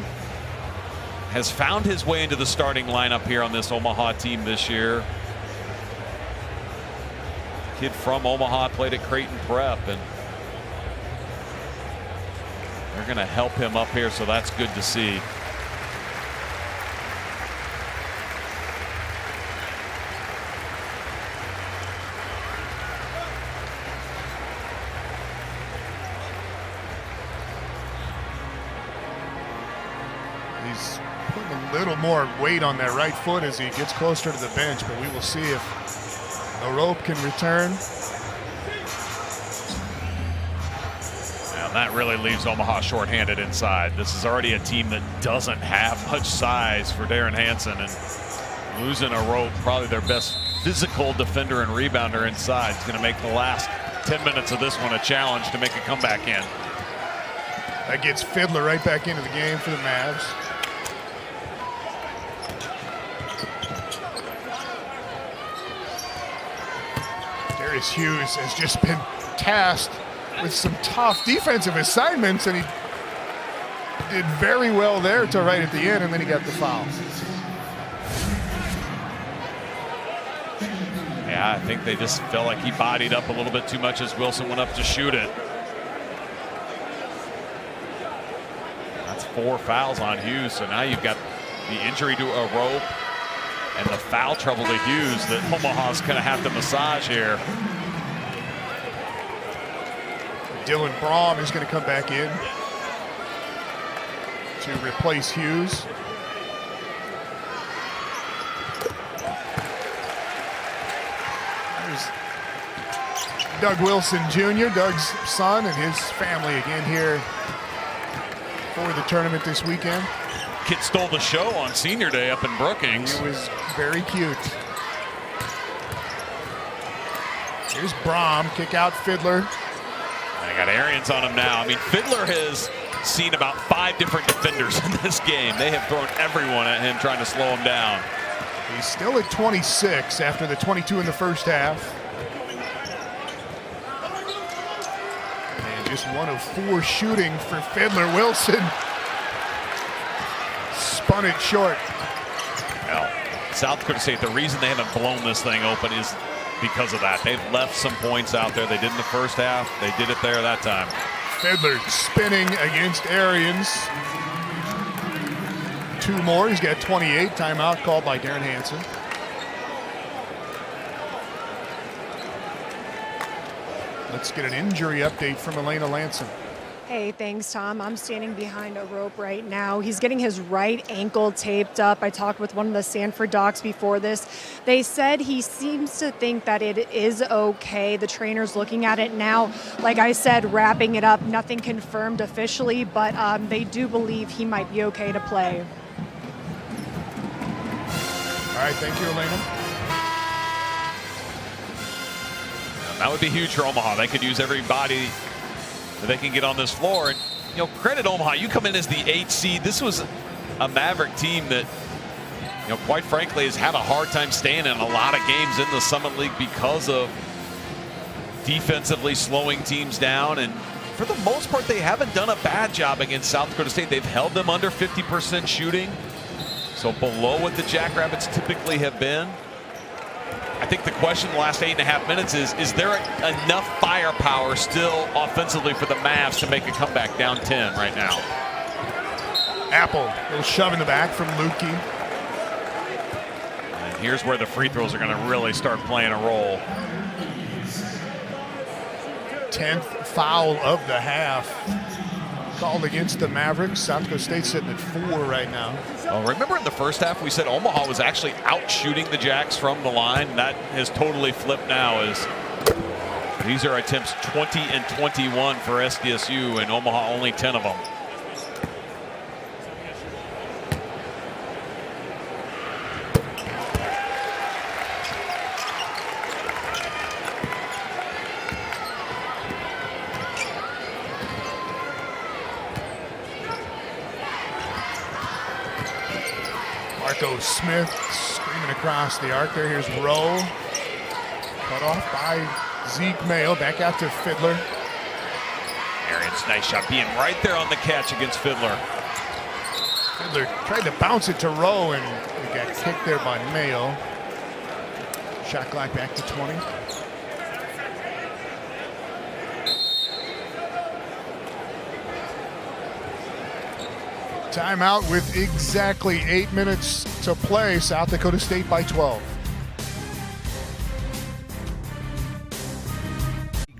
has found his way into the starting lineup here on this Omaha team this year. Kid from Omaha, played at Creighton Prep, and they're going to help him up here, so that's good to see. He's putting a little more weight on that right foot as he gets closer to the bench, but we will see if the rope can return. Yeah, That really leaves Omaha shorthanded inside. This is already a team that doesn't have much size for Darren Hansen, and losing a rope, probably their best physical defender and rebounder inside, is going to make the last 10 minutes of this one a challenge to make a comeback in. That gets Fiddler right back into the game for the Mavs. Darius Hughes has just been tasked with some tough defensive assignments, and he did very well there till right at the end, and then he got the foul. Yeah, I think they just felt like he bodied up a little bit too much as Wilson went up to shoot it. That's 4 fouls on Hughes, so now you've got the injury to a rope and the foul trouble to Hughes that Omaha's going to have to massage here. Dylan Braum is going to come back in to replace Hughes. There's Doug Wilson Jr., Doug's son, and his family again here for the tournament this weekend. Kid stole the show on senior day up in Brookings. He was very cute. Here's Braum, kick out Fiddler. They got Arians on him now. I mean, Fiddler has seen about 5 different defenders in this game. They have thrown everyone at him trying to slow him down. He's still at 26 after the 22 in the first half. And just 1 of 4 shooting for Fiddler. Wilson spun it short. Well, South Dakota State, the reason they haven't blown this thing open is because of that. They've left some points out there. They did in the first half. They did it there that time. Fiddler spinning against Arians. 2 more. He's got 28. Timeout called by Darren Hansen. Let's get an injury update from Elena Lanson. Hey, thanks, Tom. I'm standing behind a rope right now. He's getting his right ankle taped up. I talked with one of the Sanford docs before this. They said he seems to think that it is okay. The trainer's looking at it now. Like I said, wrapping it up. Nothing confirmed officially, but they do believe he might be okay to play. All right, thank you, Elena. That would be huge for Omaha. They could use everybody that they can get on this floor. And, you know, credit Omaha. You come in as the 8th seed. This was a Maverick team that, you know, quite frankly, has had a hard time staying in a lot of games in the Summit League because of defensively slowing teams down. And for the most part, they haven't done a bad job against South Dakota State. They've held them under 50% shooting, so below what the Jackrabbits typically have been. I think the question the last 8.5 minutes is there enough firepower still offensively for the Mavs to make a comeback down 10 right now? Apple, a little shove in the back from Lukey. And here's where the free throws are going to really start playing a role. 10th foul of the half called against the Mavericks. South Dakota State sitting at 4 right now. Well, remember in the first half we said Omaha was actually out shooting the Jacks from the line. That has totally flipped now as these are attempts 20 and 21 for SDSU, and Omaha only 10 of them. Marco Smith screaming across the arc there. Here's Rowe. Cut off by Zeke Mayo. Back out to Fiddler. Arians, nice shot, being right there on the catch against Fiddler. Fiddler tried to bounce it to Rowe, and it got kicked there by Mayo. Shot clock back to 20. Timeout with exactly 8 minutes to play. South Dakota State by 12.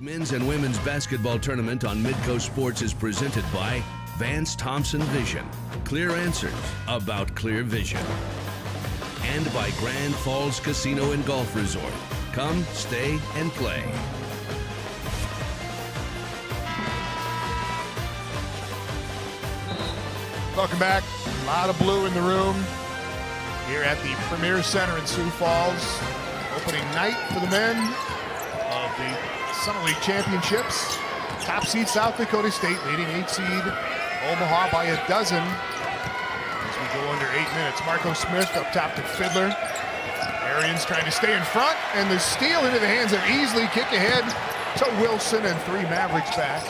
Men's and women's basketball tournament on Midco Sports is presented by Vance Thompson Vision. Clear answers about clear vision. And by Grand Falls Casino and Golf Resort. Come, stay, and play. Welcome back. A lot of blue in the room here at the Premier Center in Sioux Falls. Opening night for the men of the Summer League Championships. Top seed South Dakota State leading 8 seed Omaha by a dozen as we go under 8 minutes. Marco Smith up top to Fiddler. Arians trying to stay in front, and the steal into the hands of Easley. Kick ahead to Wilson, and 3 Mavericks back.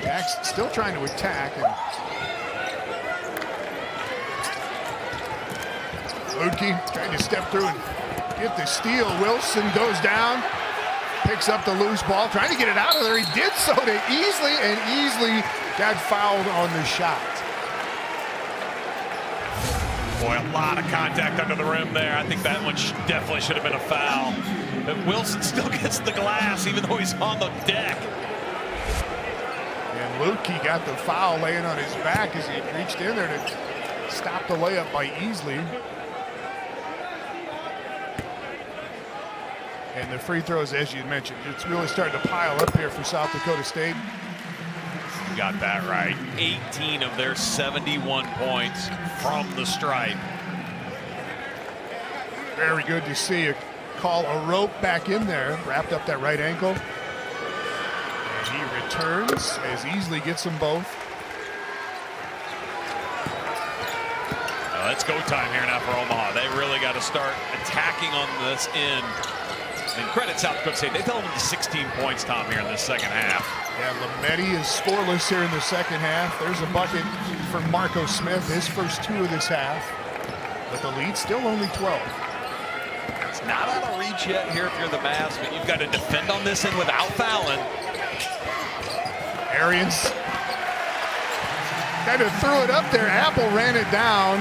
Jack's still trying to attack, and Ludke trying to step through and get the steal. Wilson goes down, picks up the loose ball, trying to get it out of there. He did so to Easley, and Easley got fouled on the shot. Boy, a lot of contact under the rim there. I think that one definitely should have been a foul. But Wilson still gets the glass, even though he's on the deck. And Ludke got the foul laying on his back as he reached in there to stop the layup by Easley. And the free throws, as you mentioned, it's really starting to pile up here for South Dakota State. You got that right. 18 of their 71 points from the stripe. Very good to see a call a rope back in there, wrapped up that right ankle. And he returns as Easley gets them both. It's go time here now for Omaha. They really got to start attacking on this end. And credit South Dakota State. They fell into 16 points, Tom, here in the second half. Yeah, Lametti is scoreless here in the second half. There's a bucket for Marco Smith, his first 2 of this half. But the lead still only 12. It's not out of reach yet here if you're the Mavs, but you've got to defend on this end without fouling. Arians kind of threw it up there. Apple ran it down.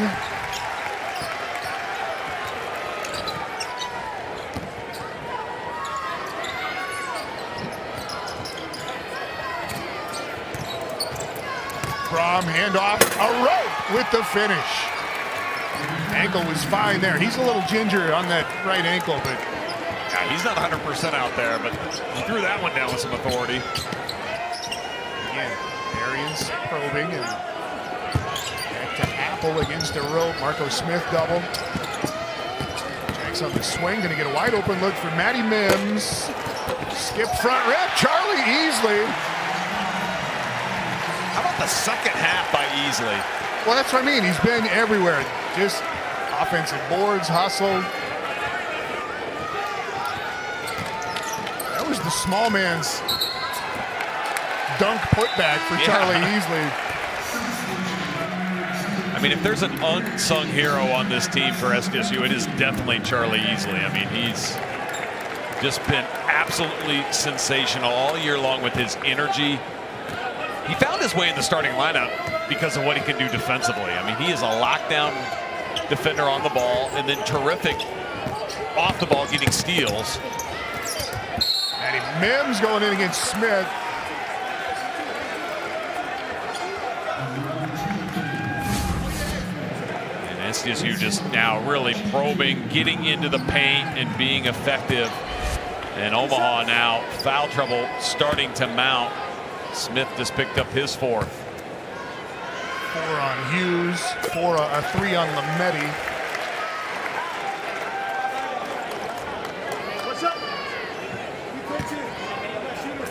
Brom handoff, a rope with the finish. Ankle was fine there. He's a little ginger on that right ankle, but yeah, he's not 100% out there, but he threw that one down with some authority. Again, Arians probing, and back to Apple against a rope. Marco Smith double. Jacks on the swing, gonna get a wide open look for Matty Mims. Skip front rip, Charlie Easley. How about the second half by Easley? Well, that's what I mean. He's been everywhere. Just offensive boards, hustle. That was the small man's dunk putback for Charlie Easley. I mean, if there's an unsung hero on this team for SDSU, it is definitely Charlie Easley. I mean, he's just been absolutely sensational all year long with his energy. He found his way in the starting lineup because of what he can do defensively. I mean, he is a lockdown defender on the ball and then terrific off the ball getting steals. And Mims going in against Smith. And SDSU just now really probing, getting into the paint and being effective. And Omaha now foul trouble starting to mount. Smith just picked up his 4th. 4 on Hughes, 3 on Lametti. What's up?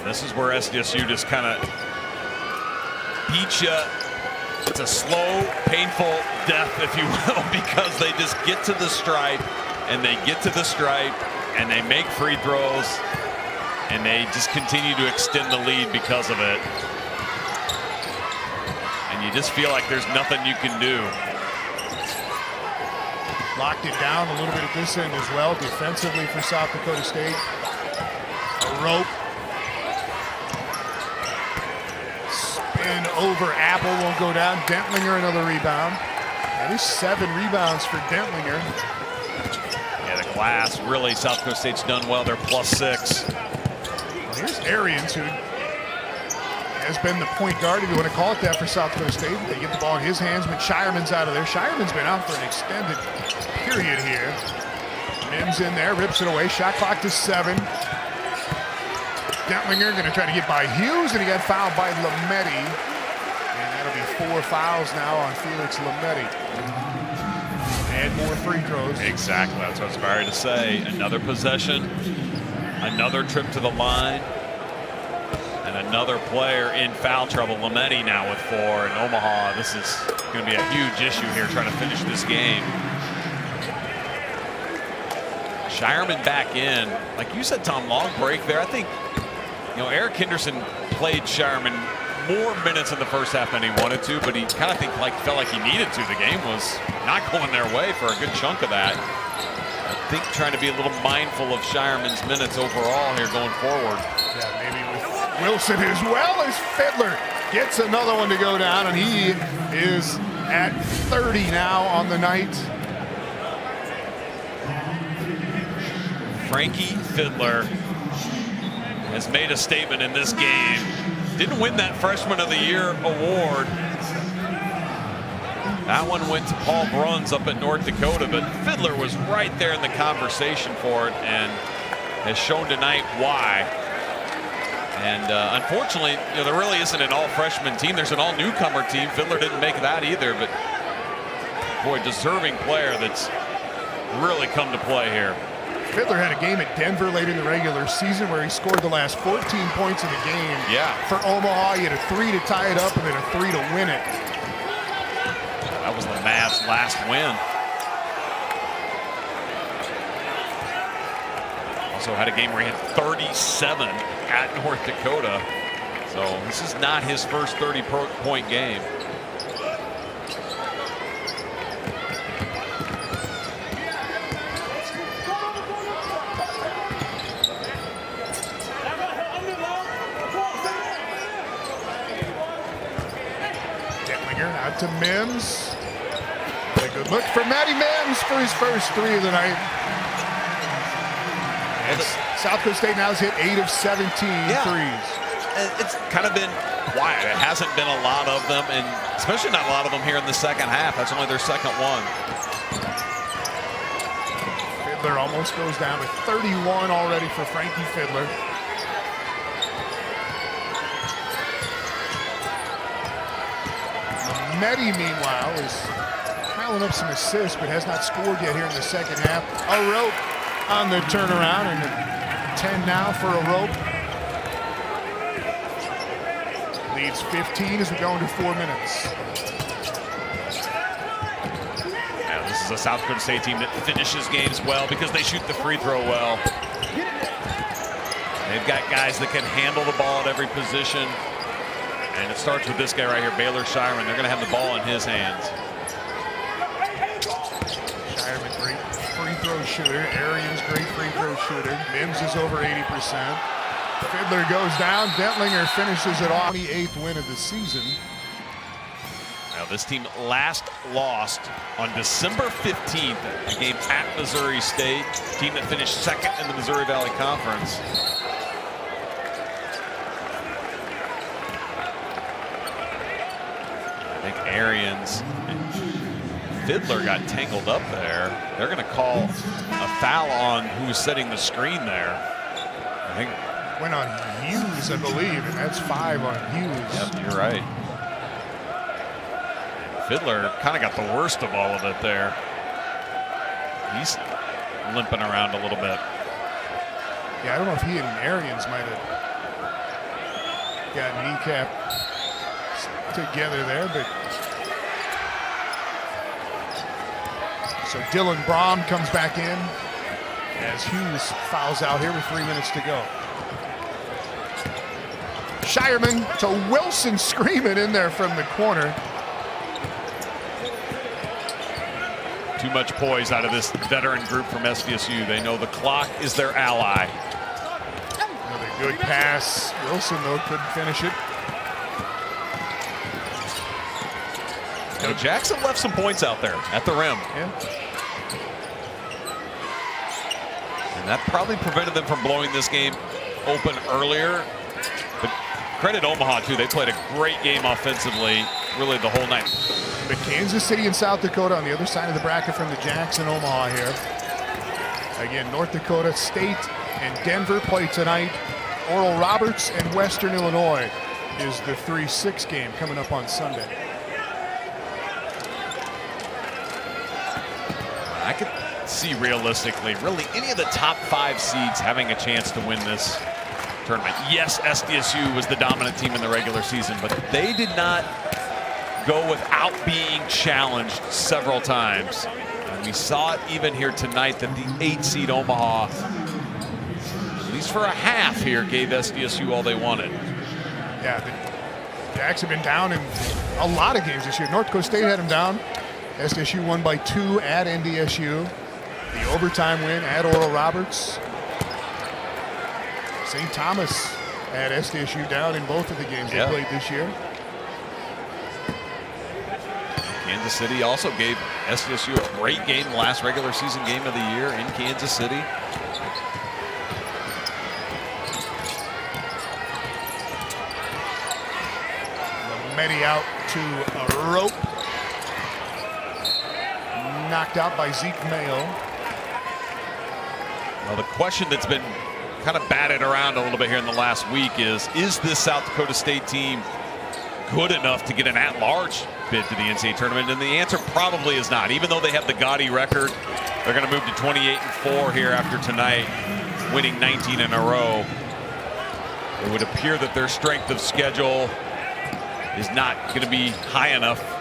This is where SDSU just kind of beats you. It's a slow, painful death, if you will, because they just get to the stripe, and they get to the stripe, and they make free throws, and they just continue to extend the lead because of it. And you just feel like there's nothing you can do. Locked it down a little bit at this end as well, defensively for South Dakota State. A rope. Spin over Apple, won't go down. Dentlinger, another rebound. That is 7 rebounds for Dentlinger. Yeah, the glass, really, South Dakota State's done well. They're +6. Here's Arians, who has been the point guard, if you want to call it that, for South Dakota State. They get the ball in his hands, but Shireman's out of there. Shireman's been out for an extended period here. Mims in there, rips it away. Shot clock to 7. Dentlinger going to try to get by Hughes, and he got fouled by Lametti. And that'll be 4 fouls now on Felix Lametti. And more free throws. Exactly, that's what I was about to say. Another possession, another trip to the line, and another player in foul trouble. Lametti now with 4 in Omaha. This is going to be a huge issue here trying to finish this game. Shireman back in. Like you said, Tom, long break there. I think, you know, Eric Henderson played Shireman more minutes in the first half than he wanted to, but he kind of felt like he needed to. The game was not going their way for a good chunk of that. I think trying to be a little mindful of Shireman's minutes overall here going forward. Yeah, maybe with Wilson as well as Fiddler gets another one to go down, and he is at 30 now on the night. Frankie Fiddler has made a statement in this game. Didn't win that Freshman of the Year award. That one went to Paul Bruns up at North Dakota, but Fiddler was right there in the conversation for it and has shown tonight why. And unfortunately, you know, there really isn't an all-freshman team. There's an all-newcomer team. Fiddler didn't make that either, but boy, deserving player that's really come to play here. Fiddler had a game at Denver late in the regular season where he scored the last 14 points in the game. Yeah. For Omaha, he had a 3 to tie it up and then a 3 to win it. That was the Mavs' last win. Also had a game where he had 37 at North Dakota. So this is not his first 30-point game. To Mims. A good look for Matty Mims for his first 3 of the night. And South Dakota State now has hit 8 of 17 threes. It's kind of been quiet. It hasn't been a lot of them, and especially not a lot of them here in the second half. That's only their second one. Fiddler almost goes down to 31 already for Frankie Fiddler. Mehdi, meanwhile, is piling up some assists, but has not scored yet here in the second half. A rope on the turnaround, and 10 now for a rope. Leads 15 as we go into 4 minutes. Yeah, this is a South Dakota State team that finishes games well because they shoot the free throw well. They've got guys that can handle the ball at every position. And it starts with this guy right here, Baylor Shireman. They're going to have the ball in his hands. Shireman, great free throw shooter. Arians, great free throw shooter. Mims is over 80%. Fiddler goes down. Dentlinger finishes it off. 28th win of the season. Now this team last lost on December 15th, a game at Missouri State. Team that finished second in the Missouri Valley Conference. I think Arians and Fiddler got tangled up there. They're going to call a foul on who's setting the screen there. I think went on Hughes, I believe, and that's 5 on Hughes. Yep, you're right. Fiddler kind of got the worst of all of it there. He's limping around a little bit. Yeah, I don't know if he and Arians might have got kneecap together there, but so Dylan Braun comes back in as Hughes fouls out here with 3 minutes to go. Shireman to Wilson, screaming in there from the corner. Too much poise out of this veteran group from SDSU. They know the clock is their ally. Another good pass. Wilson, though, couldn't finish it. You know, Jackson left some points out there at the rim. Yeah. And that probably prevented them from blowing this game open earlier. But credit Omaha, too. They played a great game offensively, really the whole night. But Kansas City and South Dakota on the other side of the bracket from the Jacks and Omaha here. Again, North Dakota State and Denver play tonight. Oral Roberts and Western Illinois is the 3-6 game coming up on Sunday. I could see realistically, really any of the top 5 seeds having a chance to win this tournament. Yes, SDSU was the dominant team in the regular season, but they did not go without being challenged several times. And we saw it even here tonight that the 8 seed Omaha, at least for a half here, gave SDSU all they wanted. Yeah, the Jacks have been down in a lot of games this year. North Dakota State had them down. SDSU won by 2 at NDSU. The overtime win at Oral Roberts. St. Thomas had SDSU down in both of the games they played this year. Kansas City also gave SDSU a great game, the last regular season game of the year in Kansas City. Lametti out to a rope. Knocked out by Zeke Mayo. Well, the question that's been kind of batted around a little bit here in the last week is this South Dakota State team good enough to get an at-large bid to the NCAA tournament? And the answer probably is not. Even though they have the gaudy record, they're going to move to 28-4 here after tonight, winning 19 in a row. It would appear that their strength of schedule is not going to be high enough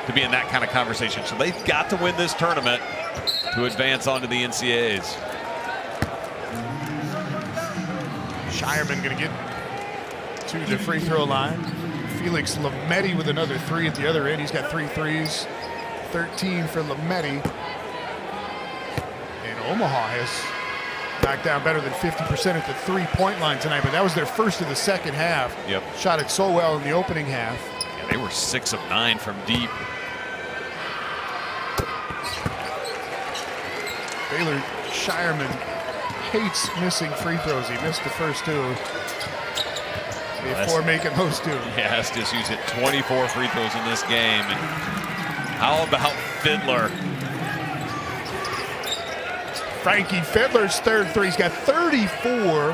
to be in that kind of conversation. So they've got to win this tournament to advance on to the NCAAs. Shireman going to get to the free throw line. Felix Lametti with another 3 at the other end. He's got 3 threes. 13 for Lametti. And Omaha has knocked down better than 50% at the 3-point line tonight, but that was their first of the second half. Yep. Shot it so well in the opening half. Yeah, they were 6 of 9 from deep. Baylor Shireman hates missing free throws. He missed the first 2 before making those 2. Yeah, SDSU's hit 24 free throws in this game. And how about Fiddler? Frankie Fiddler's third 3. He's got 34.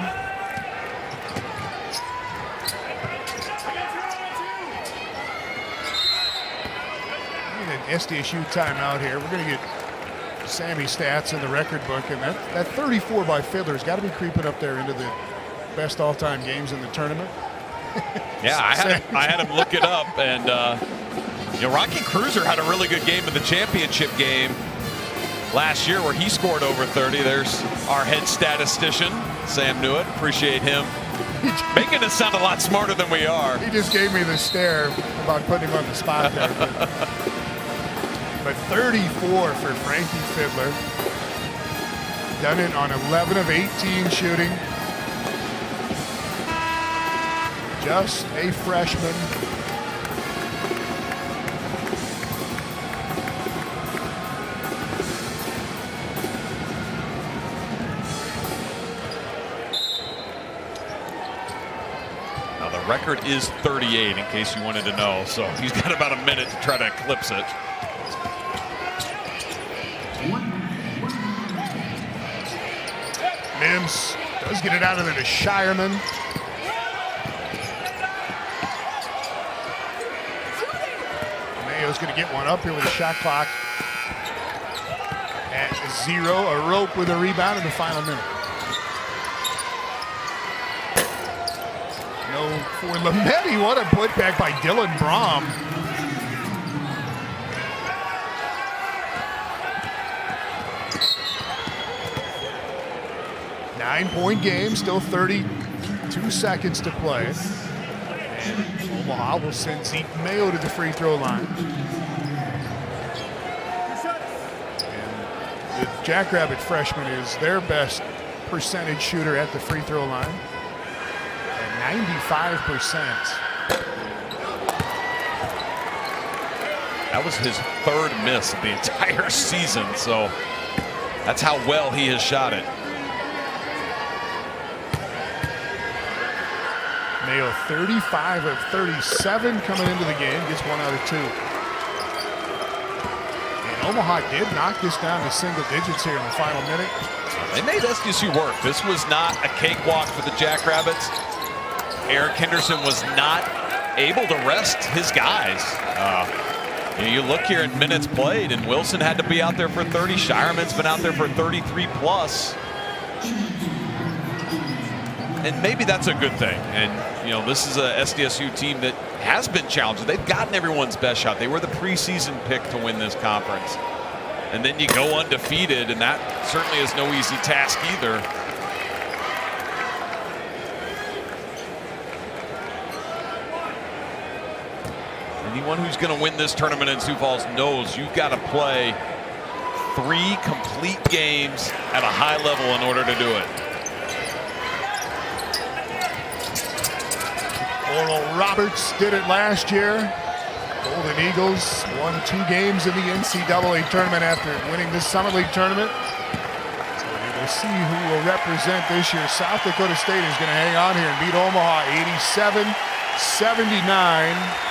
An SDSU timeout here. We're going to get Sammy stats in the record book, and that 34 by Fiddler's got to be creeping up there into the best all-time games in the tournament. Yeah, I had him look it up, and you know, Rocky Cruiser had a really good game in the championship game last year where he scored over 30. There's our head statistician, Sam Newitt. Appreciate him making us sound a lot smarter than we are. He just gave me the stare about putting him on the spot there. But 34 for Frankie Fiddler. Done it on 11 of 18 shooting. Just a freshman. Now the record is 38 in case you wanted to know. So he's got about a minute to try to eclipse it. Mims does get it out of there to Shireman. Mayo's going to get one up here with a shot clock at 0. A rope with a rebound in the final minute. No for Lametti. What a putback by Dylan Brom. Nine-point game, still 32 seconds to play. And Omaha will send Zeke Mayo to the free throw line. And the Jackrabbit freshman is their best percentage shooter at the free throw line at 95%. That was his 3rd miss of the entire season, so that's how well he has shot it. Mayo 35 of 37 coming into the game, gets 1 out of 2. And Omaha did knock this down to single digits here in the final minute. They made SDSU work. This was not a cakewalk for the Jackrabbits. Eric Henderson was not able to rest his guys. You look here in minutes played, and Wilson had to be out there for 30. Shireman's been out there for 33 plus. And maybe that's a good thing. And, you know, this is a SDSU team that has been challenged. They've gotten everyone's best shot. They were the preseason pick to win this conference. And then you go undefeated, and that certainly is no easy task either. Anyone who's going to win this tournament in Sioux Falls knows you've got to play 3 complete games at a high level in order to do it. Oral Roberts did it last year. Golden Eagles won 2 games in the NCAA tournament after winning this Summer League tournament. So we'll see who will represent this year. South Dakota State is going to hang on here and beat Omaha 87-79.